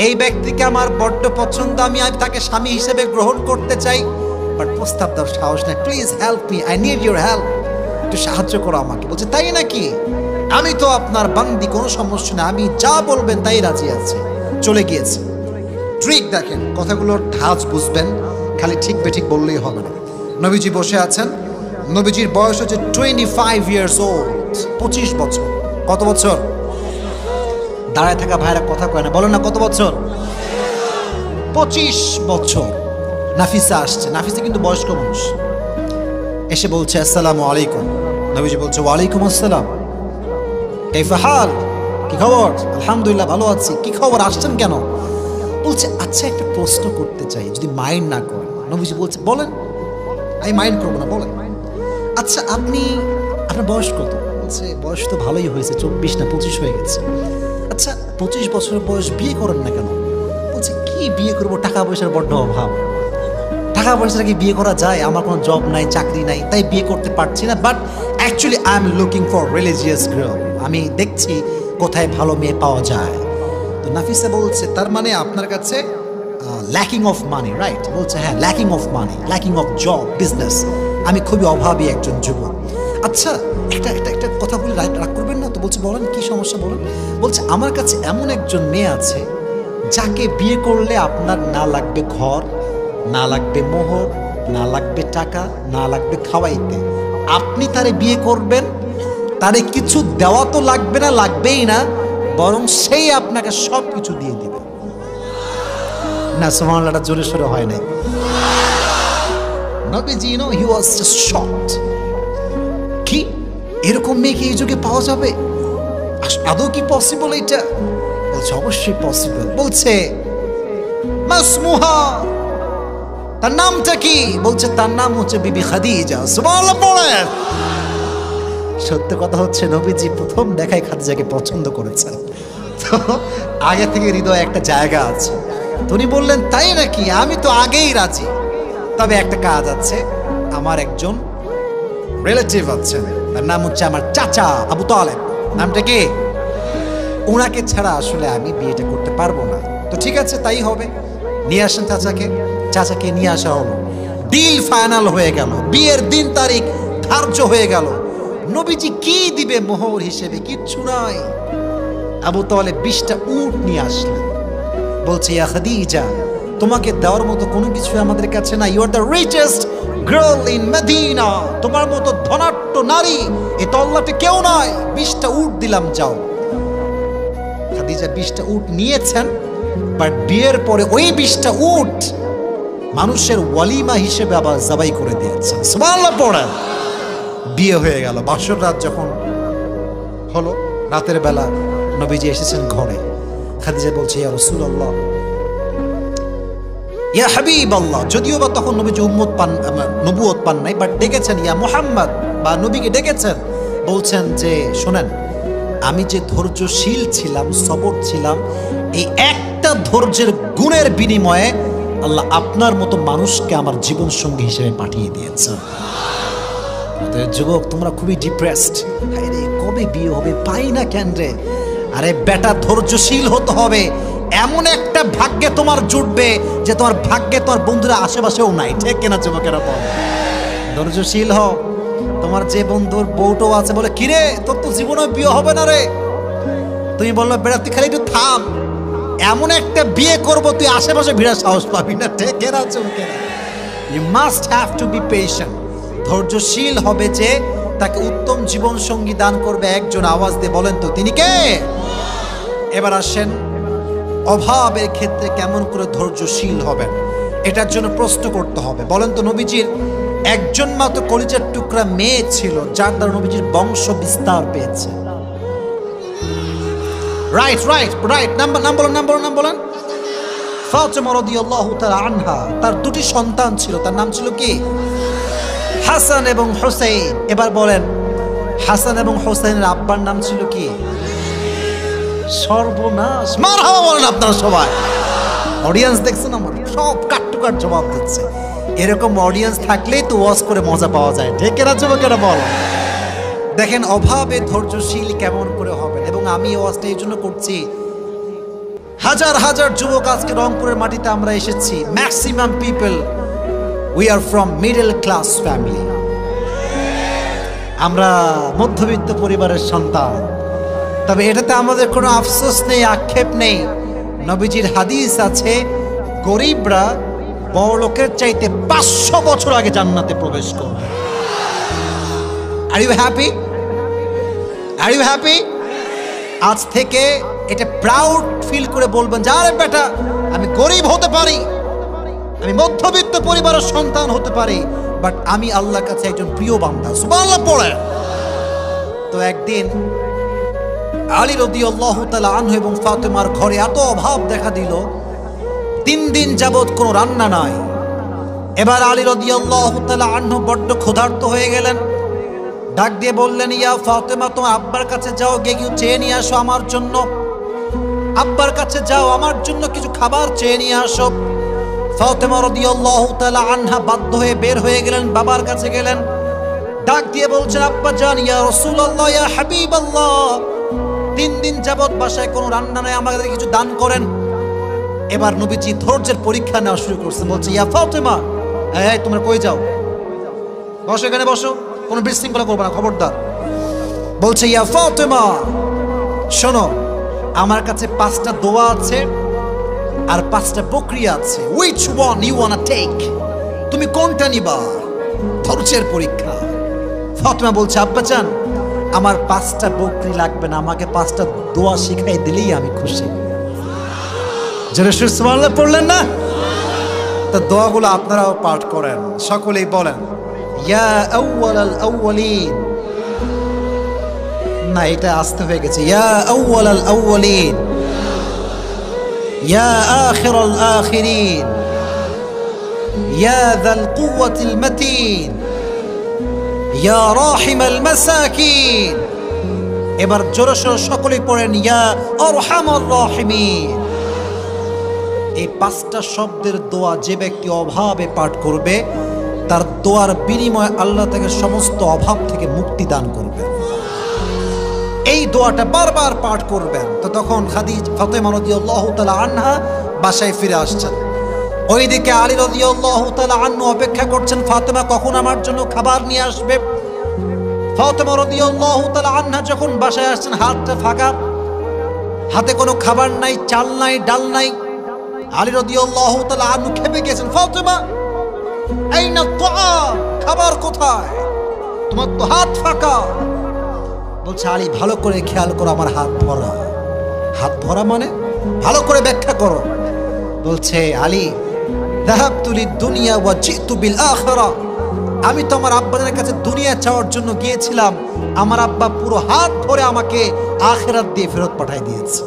এই ব্যক্তিকে আমার বড্ড পছন্দ, আমি তাকে স্বামী হিসেবে গ্রহণ করতে চাই, বাট প্রস্তাব দেওয়ার সাহস নেই, please help me, I need your help, একটু সাহায্য করো আমাকে। বলছে তাই নাকি, আমি তো আপনার বান্দি, কোনো সমস্যা নেই, আমি যা বলবেন তাই রাজি আছি। চলে গিয়েছে। ট্রিক দেখেন, কথাগুলোর ধাঁচ বুঝবেন, খালি ঠিক বেঠিক বললেই হবে না। নবীজি বসে আছেন, নবীজির বয়স হচ্ছে 25 ইয়ার্স ওল্ড, 25 বছর। কত বছর? দাঁড়ায় থাকা ভাইরা কথা কয় না, বলেন না কত বছর? 25 বছর। নাফিসা আসছে, নাফিসা কিন্তু বয়স্ক মানুষ, এসে বলছে আসসালামু আলাইকুম। নবীজি বলছে ওয়ালাইকুম আসসালাম, কাইফা হাল, কি খবর? আলহামদুলিল্লাহ ভালো আছি। কি খবর, আসছেন কেন? বলছে আচ্ছা একটা প্রশ্ন করতে চাই, যদি মাইন্ড না করেন। নবীজি বলছে বলেন, আমি মাইন্ড করবো না, বলেন। আচ্ছা আপনার বয়স কত? বলছে বয়স তো ভালোই হয়েছে, 24 না 25 হয়ে গেছে। আচ্ছা 25 বছরের বয়স, বিয়ে করেন না কেন? বলছে কি বিয়ে করবো, টাকা পয়সার বড্ড অভাব। টাকা পয়সা কি বিয়ে করা যায়? আমার কোনো জব নাই, চাকরি নাই, তাই বিয়ে করতে পারছি না। But actually I am looking for religious girl. আমি দেখছি কোথায় ভালো মেয়ে পাওয়া যায়। তো নাফিসা বলছে, তার মানে আপনার কাছে ল্যাকিং অফ মানি, রাইট? বলছে হ্যাঁ, lacking of money, lacking of job, business. আমি খুবই অভাবী একজন যুবক। আচ্ছা, একটা কথা বলে রাগ করবেন না তো? বলছে বলেন, কি সমস্যা বলেন। বলছে আমার কাছে এমন একজন মেয়ে আছে যাকে বিয়ে করলে আপনার না লাগবে ঘর, না লাগবে মোহর, না লাগবে টাকা, না লাগবে খাওয়াইতে। আপনি তারে বিয়ে করবেন, তারে কিছু দেওয়া তো লাগবে না, লাগবেই না, বরং সেই আপনাকে সব কিছু দিয়ে দিবে। না, সুবহানাল্লাহটা জোরে সোরে হয় নাই। নবীজি, you know, he was just shocked. কি এরকম মেয়ে কি এই যুগে পাওয়া যাবে? আদৌ কি পসিবল এটা? বলছে অবশ্যই পসিবল। বলছে মাসমুহা, তার নামটা কি? বলছে তার নাম হচ্ছে বিবি খাদিজা। সুবহানাল্লাহ পড়েন। সত্য কথা হচ্ছে নবীজি প্রথম দেখায় খাদিজাকে পছন্দ করেছেন। তো আগে থেকে হৃদয়ে একটা জায়গা আছে। উনি বললেন তাই নাকি? আমি তো আগেই রাজি, তবে একটা কাজ আছে। আমার একজন রিলেটিভ আছে, তার নাম হচ্ছে আমার চাচা আবু তালেব। নামটা কি? ওনাকে ছাড়া আসলে আমি বিয়েটা করতে পারবো না। তো ঠিক আছে, তাই হবে, নিয়ে আসেন চাচাকে। চাচাকে নিয়ে আসা হলো, ডিল ফাইনাল হয়ে গেল, বিয়ের দিন তারিখ ধার্য হয়ে গেল। নবীজি কি দিবে মোহর হিসেবে? কিচ্ছু নাই। আবু তালেব 20টা উট নিয়ে আসলেন। বলছে ইয়া খাদিজা, তোমাকে দেওয়ার মতো কোনো কিছু আমাদের কাছে না। You are the richest girl in Medina. তোমার মতো ধনাঢ্য নারী এই তল্লাটে কেউ নয়। 20টা উট দিলাম, যাও। খাদিজা 20টা উট নিয়েছেন, বাট বিয়ের পরে ওই 20টা উট মানুষের ওয়ালিমা হিসেবে আবার জবাই করে দিয়েছেন। সুবহানাল্লাহ পড়েন। বিয়ে হয়ে গেল। বাসর রাত যখন হলো, রাতের বেলা নবীজি এসেছেন ঘরে। খাদিজা বলছে ইয়া রাসূলুল্লাহ, ইয়া হাবিবাল্লাহ। যদিও বা তখন নবীজি নবুয়ত পান নাই, বাট ডেকেছেন ইয়া মুহাম্মদ, বা নবীকে ডেকেছেন। বলছেন যে শোনেন, আমি যে ধৈর্যশীল ছিলাম, সবর ছিলাম, এই একটা ধৈর্যের গুণের বিনিময়ে আল্লাহ আপনার মতো মানুষকে আমার জীবন সঙ্গী হিসেবে পাঠিয়ে দিয়েছেন। যুবক, তোমরা খুবই ডিপ্রেসড। আরে কবে বিয়ে হবে, পাই না কেন রে? আরে বেটা, ধৈর্যশীল হতে হবে। এমন একটা ভাগ্যে তোমার জুটবে যে তোমার ভাগ্যে তোমার বন্ধুরা আশেপাশেও নাই। ঠিক কিনা যুবকেরা? বল, ধৈর্যশীল হও। তোমার যে বন্ধুর বউটাও আছে বলে, কিরে তোর তো জীবনে বিয়ে হবে না রে। তুমি বললো বেটা তুই খালি একটু থাম, এমন একটা বিয়ে করবো তুই আশেপাশে ভিড়ার সাহস পাবি না। ঠিক কিনা যুবকেরা? You must have to be patient. ধৈর্যশীল হবে যে তাকে উত্তম জীবন সঙ্গী দান করবে একজন। আওয়াজ দিয়ে বলেন তো তিনি কে? এবার আসেন, অভাবের ক্ষেত্রে কেমন করে ধৈর্যশীল হবেন এটার জন্য প্রশ্ন করতে হবে। বলেন তো, নবীজির একজন মাত্র কলিজার টুকরা মেয়ে ছিল যার দ্বারা নবীজির বংশ বিস্তার পেয়েছে। Right right right. নাম বলেন। ফাতিমা রাদিয়াল্লাহু তাআলা আনহা, তার দুটি সন্তান ছিল। তার নাম ছিল কি? হাসান এবং হুসাইন। এবার বলেন, হাসান এবং হুসাইনের আব্বার নাম ছিল কি? সর্বনাশ। মারহাবা বলেন আপনারা সবাই। অডিয়েন্স দেখছেন আমার? সব কাট টু কাট জবাব দিচ্ছে। এরকম অডিয়েন্স থাকলেই তো ওয়াজ করে মজা পাওয়া যায়। ঠিক কিনা যুবকেরা? বল। দেখেন অভাবে ধৈর্যশীল কেমন করে হবেন। এবং আমি ওয়াজটা এই জন্য করছি, হাজার হাজার যুবক আজকে রংপুরের মাটিতে আমরা এসেছি। Maximum people we are from middle class family. আমরা মধ্যবিত্ত পরিবারের সন্তান। তবে এটাতে আমাদের কোনো আফসোস নেই, আক্ষেপ নেই। নবীজির হাদিস আছে, গরিবরা বড়লোকের চাইতে 500 বছর আগে জান্নাতে প্রবেশ করবে। Are you happy? Are you happy? আজ থেকে এটা প্রাউড ফিল করে বলবেন যে আরে বেটা, আমি গরিব হতে পারি, আমি মধ্যবিত্ত পরিবারের সন্তান হতে পারি, বাট আমি আল্লাহর কাছে একজন প্রিয় বান্দা। সুবহানাল্লাহ পড়ে। তো একদিন আলী রাদিয়াল্লাহু তাআলা আনহু এবং ফাতেমার ঘরে এত অভাব দেখা দিল, 3 দিন যাবত কোনো রান্না নাই। এবার আলী রাদিয়াল্লাহু তাআলা আনহু বড্ড ক্ষুধার্ত হয়ে গেলেন। ডাক দিয়ে বললেন, ইয়া ফাতেমা, তোমার আব্বার কাছে যাও, গিয়ে কিছু চেয়ে নিয়ে আসো আমার জন্য। আব্বার কাছে যাও, আমার জন্য কিছু খাবার চেয়ে নিয়ে আসো। ফাতেমা রাদিয়াল্লাহু তাআলা আনহা বাধ্য হয়ে বের হয়ে গেলেন, বাবার কাছে গেলেন, ডাক দিয়ে বলছেন, আব্বা জান, ইয়া রাসূলুল্লাহ, ইয়া হাবিবাল্লাহ, 3 দিন যাবত বাসায় কোনো রান্না নাই, আমাদের কিছু দান করেন। এবার নবীজি ধৈর্যের পরীক্ষা নেওয়া শুরু করছেন, বলছে, ইয়া ফাতেমা, এই তোমরা কই যাও, বসো, এখানে বসো, কোনো বিশৃঙ্খলা করবে না, খবরদার। বলছে, ইয়া ফাতেমা, শোনো, আমার কাছে 5টা দোয়া আছে আর 5টা বকরি আছে, which one you wanna take? তুমি কোনটা নিবা? ধৈর্যের পরীক্ষা। ফাতেমা বলছে, আব্বাজান, আমার 5টা বকরি লাগবে না, আমাকে 5টা দোয়া শিখাই দিলেই আমি খুশি। জোরে সুবহানাল্লাহ পড়লেন না? তো দোয়াগুলো আপনারাও পাঠ করেন, সকলেই বলেন, ইয়া আউয়ালাল আউয়ালিন, না এটা আসতে হয়ে গেছে, ইয়া আউয়ালাল আউয়ালিন, ইয়া আখিরাল আখিরিন, ইয়া যাল কুওয়াতিল মাতিন, ইয়া রাহিমাল মাসাকিন। এবার জোরে সোরে সকলেই পড়েন, ইয়া আরহামার রাহিমিন। এই 5টা শব্দের দোয়া যে ব্যক্তি অভাবে পাঠ করবে, তার দোয়ার বিনিময়ে আল্লাহ তাকে সমস্ত অভাব থেকে মুক্তি দান করবেন। এই দোয়াটা বারবার পাঠ করবেন। তো তখন ফাতেমা রাদিয়াল্লাহু তাআলা আনহা বাসায় ফিরে আসছেন। ওইদিকে আলী রাদিয়াল্লাহু তাআলা আনহু অপেক্ষা করছেন, ফাতেমা কখন আমার জন্য খাবার নিয়ে আসবে। ফাতেমা রাদিয়াল্লাহু তাআলা আনহা যখন বাসায় আসছেন, হাতটা ফাঁকা, হাতে কোনো খাবার নাই, চাল নাই, ডাল নাই। আলী রাদিয়াল্লাহু তাআলা আনহু খেপে গেছেন, ফাতেমা, আইনা তাআম, খাবার কোথায়? তোমার তো হাত ফাঁকা। বলছে, আলী, ভালো করে খেয়াল করো, আমার হাত ভরা। হাত ভরা মানে? ভালো করে ব্যাখ্যা করো। বলছে, আলী, যাহাবতু লিদ-দুনিয়া ওয়া জিতু বিল আখিরা, আমি তো আমার আব্বাদের কাছে দুনিয়া চাওয়ার জন্য গিয়েছিলাম, আমার আব্বা পুরো হাত ভরে আমাকে আখিরাত দিয়ে ফেরত পাঠিয়ে দিয়েছে।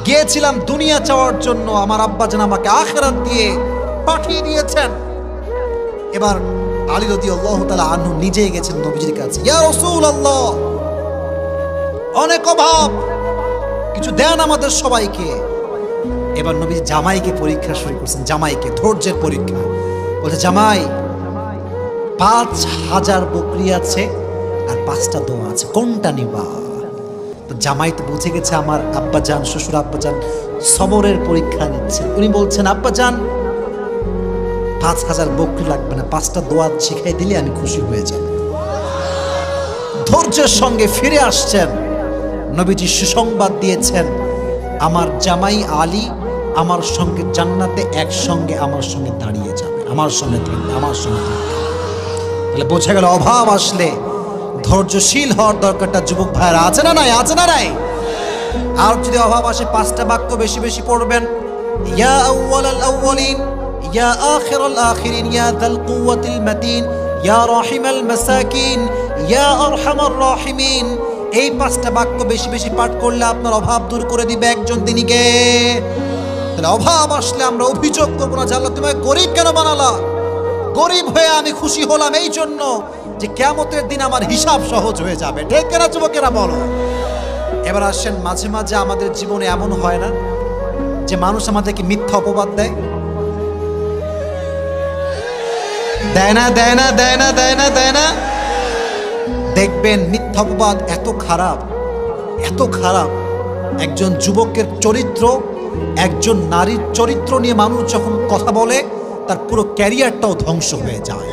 গিয়েছিলাম দুনিয়া চাওয়ার জন্য, আমার আব্বা যেন আমাকে আখিরাত দিয়ে পাঠিয়ে দিয়েছেন। এবার আলী রাদিয়াল্লাহু তাআলা আনহু নিজেই গেছেন নবীজির কাছে, ইয়া রাসূলুল্লাহ, অনেক অভাব, কিছু দেন আমাদের সবাইকে। এবার নবীজি জামাইকে পরীক্ষা শুরু করছেন, জামাইকে ধৈর্যের পরীক্ষা। বলছে, জামাই, 5000 বকরি আছে আর 5টা দোয়া আছে, কোনটা নিবা? তো জামাই তো বুঝে গেছে আমার আব্বাজান, শ্বশুর আব্বাজান সবরের পরীক্ষা নিচ্ছেন। উনি বলছেন, আব্বাজান, 5000 বকরি লাগবে না, 5টা দোয়া শিখাই দিলে আমি খুশি হয়ে যাব। ধৈর্যের সঙ্গে ফিরে আসছেন। নবীজি সুসংবাদ দিয়েছেন, আমার জামাই আলী আমার সঙ্গে জান্নাতে একসঙ্গে আমার সঙ্গে দাঁড়িয়ে যাবে, আমার সঙ্গে থাকবে, আমার সঙ্গে থাকবে। তাহলে বোঝা গেল, অভাব আসলে ধৈর্যশীল হওয়ার দরকারটা যুবক ভাইরা আছে না নাই? আছে না নাই? আর যদি অভাব আসে, 5টা বাক্য বেশি বেশি পড়বেন, ইয়া আউয়ালাল আউয়ালিন, ইয়া আখিরাল আখিরিন, ইয়া যাল কুওয়াতিল মাতিন, ইয়া রাহিমাল মাসাকিন, ইয়া আরহামার রাহিমিন। এই 5টা বাক্য বেশি বেশি পাঠ করলে আপনার অভাব দূর করে দিবে একজন, তিনি কে? তাহলে অভাব আসলে আমরা অভিযোগ করবো না যে আল্লাহ তুমি গরিব কেন বানালা। গরিব হয়ে আমি খুশি হলাম এই জন্য যে কিয়ামতের দিন আমার হিসাব সহজ হয়ে যাবে। ঠিক কিনা যুবকেরা বলো? এবার আসেন, মাঝে মাঝে আমাদের জীবনে এমন হয় না যে মানুষ আমাদেরকে মিথ্যা অপবাদ দেয়? দেয় না, দেয় না, দেয় না, দেয় না, দেয় না? দেখবেন মিথ্যা অপবাদ এত খারাপ, এত খারাপ। একজন যুবকের চরিত্র, একজন নারীর চরিত্র নিয়ে মানুষ যখন কথা বলে, তার পুরো ক্যারিয়ারটাও ধ্বংস হয়ে যায়।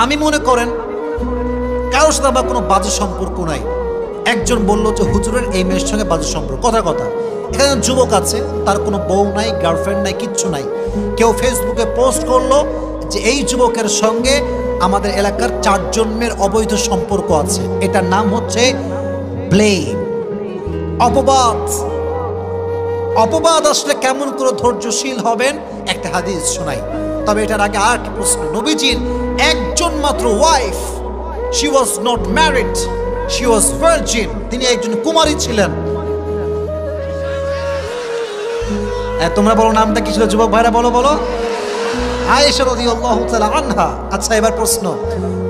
আমি মনে করেন কারোর সাথে আমার কোনো বাজে সম্পর্ক নাই। একজন বললো যে হুজুরের এই মেয়ের সঙ্গে বাজে সম্পর্ক, কথা কথা। এখানে যুবক আছে, তার কোনো বউ নাই, গার্লফ্রেন্ড নাই, কিচ্ছু নাই। কেউ ফেসবুকে পোস্ট করলো যে এই যুবকের সঙ্গে আমাদের এলাকার 4 জন্মের অবৈধ সম্পর্ক আছে। এটার নাম হচ্ছে ব্লেম, অপবাদ। অপবাদ আসলে কেমন করে ধৈর্যশীল হবেন একটা হাদিস শোনাই। তবে এটার আগে আর একটা প্রশ্ন, নবীজির একজন মাত্র wife, she was not married, she was virgin, তিনি একজন কুমারী ছিলেন। তোমরা বলো নামটা কি ছিল যুবক ভাইরা? বলো বলো। আয়েশা রাদিয়াল্লাহু তাআলা আনহা। আচ্ছা, এবার প্রশ্ন,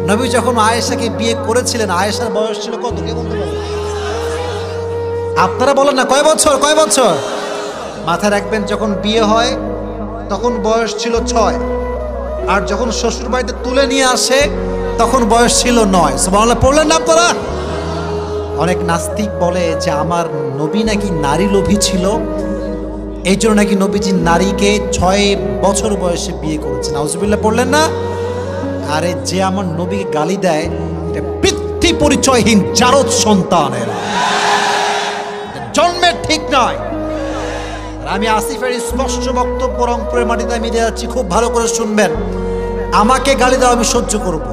নবী যখন আয়েশাকে বিয়ে করেছিলেন, আয়েশার বয়স ছিল কত? কে বলতে পারবে? আপনারা বলেন না, কয় বছর? কয় বছর? মাথায় রাখবেন, যখন বিয়ে হয় তখন বয়স ছিল 6, আর যখন শ্বশুর বাড়িতে তুলে নিয়ে আসে তখন বয়স ছিল 9। সুবহানাল্লাহ পড়লেন না আপনারা? অনেক নাস্তিক বলে যে আমার নবী নাকি নারী লোভী ছিল, এই জন্য নাকি নবীজি নারীকে 6 বছর বয়সে বিয়ে করেছেন। নাউজুবিল্লাহ পড়লেন না? আরে যে আমার নবীকে গালি দেয় এটা পিতৃ পরিচয়হীন জারদ সন্তানের, জন্মের ঠিক নয়। আর আমি আসিফের স্পষ্ট বক্তব্য রংপুরের মাটিতে আমি দিয়ে যাচ্ছি, খুব ভালো করে শুনবেন। আমাকে গালি দাও আমি সহ্য করব,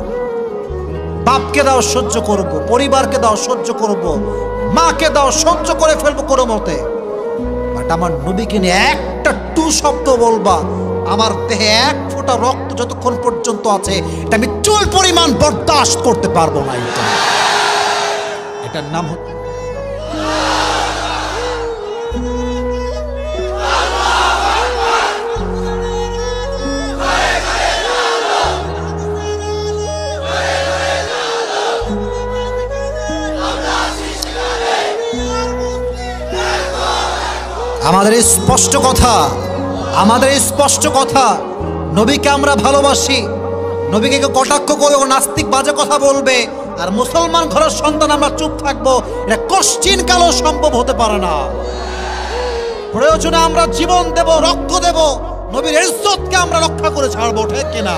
বাপকে দাও সহ্য করব, পরিবারকে দাও সহ্য করব, মাকে দাও সহ্য করে ফেলবো কোনো মতে। বাট আমার নবীকে নিয়ে একটা টু শব্দ বলবা, আমার দেহে 1 ফোঁটা রক্ত যতক্ষণ পর্যন্ত আছে এটা আমি চুল পরিমাণ বরদাস্ত করতে পারবো না। এটার নাম হচ্ছে আমাদের স্পষ্ট কথা, আমাদের স্পষ্ট কথা, নবীকে আমরা ভালোবাসি। নবীকে কেউ কটাক্ষ করবে, ও নাস্তিক বাজে কথা বলবে, আর মুসলমান ঘরের সন্তান আমরা চুপ থাকবো, এটা কোশ্চিন কালও সম্ভব হতে পারে না। প্রয়োজনে আমরা জীবন দেব, রক্ত দেব, নবীর ইজ্জতকে আমরা রক্ষা করে ছাড়বো, ঠিক কিনা?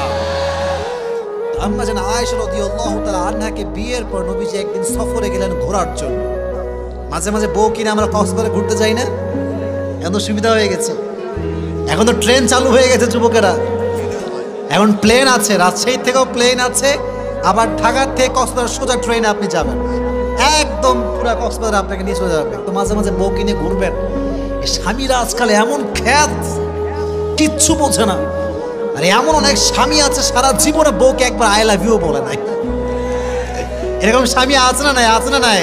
আমরা যেন আয়েশা রাদিয়াল্লাহু তাআলা আনহাকে বিয়ের পর নবীজি একদিন সফরে গেলেন ঘোরার জন্য। মাঝে মাঝে বউ কিনে আমরা কক্সবাজারে ঘুরতে যাই না? এখন তো সুবিধা হয়ে গেছে, এখন তো ট্রেন চালু হয়ে গেছে যুবকেরা, এখন প্লেন আছে, রাজশাহী থেকেও প্লেন আছে, আবার ঢাকার থেকে কক্সবাজার সোজা ট্রেনে আপনি যাবেন, একদম পুরো কক্সবাজার আপনাকে নিয়ে চলে যাবে। তো মাঝে মাঝে বউ কিনে ঘুরবেন। স্বামীরা আজকাল এমন খ্যাত, কিচ্ছু বোঝে না। আর এমন অনেক স্বামী আছে সারা জীবনে বউকে একবার আই লাভ ইউ বলে নাই। এরকম স্বামী আছে না নাই? আছে না নাই?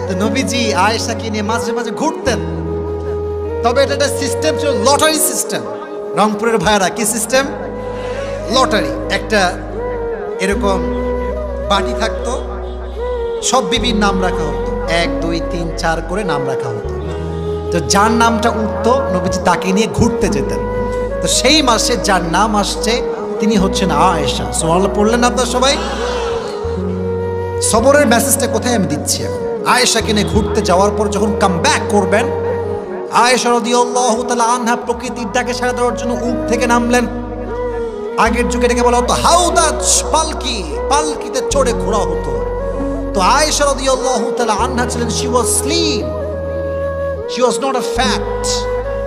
তো নবীজি আয়েশাকে নিয়ে মাঝে মাঝে ঘুরতেন। তবে এটা একটা সিস্টেম ছিল, লটারি সিস্টেম। রংপুরের ভাইয়েরা কি সিস্টেম? লটারি। একটা এরকম বাটি থাকতো, সব বিবির নাম রাখা হতো, 1 2 3 4 করে নাম রাখা হতো। তো যার নামটা উঠতো নবীজি তাকে নিয়ে ঘুরতে যেতেন। তো সেই মাসে যার নাম আসছে তিনি হচ্ছেন আয়েশা। সুবহানাল্লাহ পড়লেন আপনারা সবাই? সবরের মেসেজটা কোথায় আমি দিচ্ছি এখন? আয়েশাকে নিয়ে ঘুরতে যাওয়ার পর যখন কাম ব্যাক করবেন, আয়েশা রাদিয়াল্লাহু তাআলা আনহা প্রকৃতির ডাকে সাড়া দেওয়ার জন্য উট থেকে নামলেন। আগের যুগে এটাকে বলা হতো হাউদাজ, পালকি, পালকিতে চড়ে ঘোরা হতো। তো আয়েশা রাদিয়াল্লাহু তাআলা আনহা ছিলেন, she was slim, she was not a fat.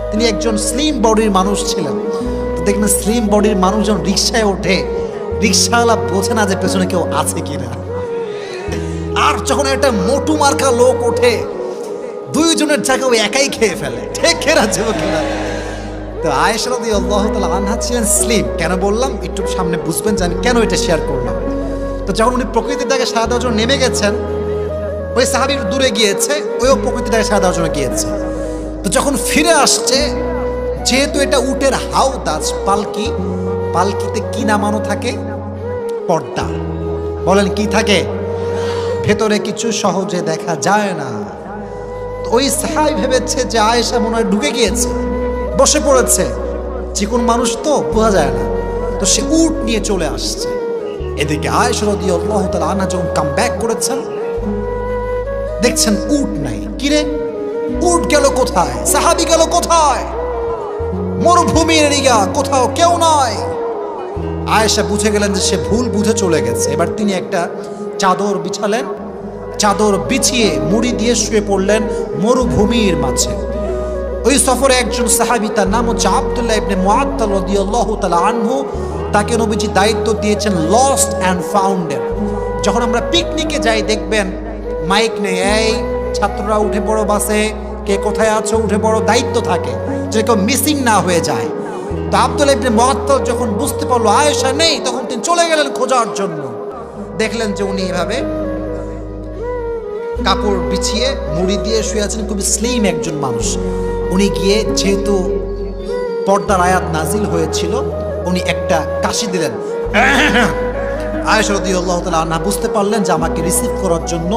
তিনি একজন স্লিম বডির মানুষ ছিলেন। তো দেখবেন স্লিম বডির মানুষ যখন রিক্সায় ওঠে, রিক্সাওয়ালা বোঝে না যে পেছনে কেউ আছে কিনা। আর যখন একটা মোটু মার্কা লোক ওঠে, দুইজনের জায়গায় ও একাই খেয়ে ফেলে, ঠিক খেরা যাবে কিনা। তো আয়েশা রাদিয়াল্লাহু তাআলা আনহা ছিলেন স্লিম। কেন বললাম একটু সামনে বুঝবেন যে আমি কেন এটা শেয়ার করলাম। তো যখন উনি প্রকৃতির ডাকে সাড়া দেওয়ার জন্য নেমে গেছেন, ওই সাহাবী দূরে গিয়েছে, ওইও প্রকৃতির ডাকে সাড়া দেওয়ার জন্য গিয়েছে। তো যখন ফিরে আসছে, যেহেতু এটা উটের হাউদাজ, পালকি, পালকিতে কি নামানো থাকে? পর্দা। বলেন কি থাকে? ভেতরে কিছু সহজে দেখা যায় না। তো ওই সাহাবী ভেবেছে যে আয়েশা মনে হয় ঢুকে গিয়েছে, বসে পড়েছে, চিকন মানুষ তো বোঝা যায় না। তো সে উট নিয়ে চলে আসছে। এদিকে আয়েশা রাদিয়াল্লাহু তাআলা আনহা যখন কাম ব্যাক করেছেন, দেখছেন উট নাই। কিরে, উট গেল কোথায়? সাহাবী গেল কোথায়? মরুভূমির এরিয়া, কোথাও কেউ নাই। আয়েশা বুঝে গেলেন যে সে ভুল বুঝে চলে গেছে। এবার তিনি একটা চাদর বিছালেন, চাদর বিছিয়ে মুড়ি দিয়ে শুয়ে পড়লেন মরুভূমির মাঝে। ওই সফরে একজন সাহাবী, তার নাম হচ্ছে আব্দুল্লাহ ইবনে মুআত্তাল রাদিয়াল্লাহু তাআলা আনহু, তাকে নবীজি দায়িত্ব দিয়েছেন লস্ট অ্যান্ড ফাউন্ডের। যখন আমরা পিকনিকে যাই দেখবেন মাইক নেই, এই ছাত্ররা উঠে পড়ো বাসে, কে কোথায় আছো উঠে পড়ো, দায়িত্ব থাকে যে কেউ মিসিং না হয়ে যায়। তো আব্দুল্লাহ ইবনে মুআত্তাল যখন বুঝতে পারলো আয়েশা নেই, তখন তিনি চলে গেলেন খোঁজার জন্য। দেখলেন যে উনি এভাবে কাপড় বিছিয়ে মুড়ি দিয়ে শুয়ে আছেন, খুবই স্লিম একজন মানুষ। উনি গিয়ে, যেহেতু পর্দার আয়াত নাজিল হয়েছিল, উনি একটা কাশি দিলেন। আয়েশা রাদিয়াল্লাহু তাআলা আনহা বুঝতে পারলেন যে আমাকে রিসিভ করার জন্য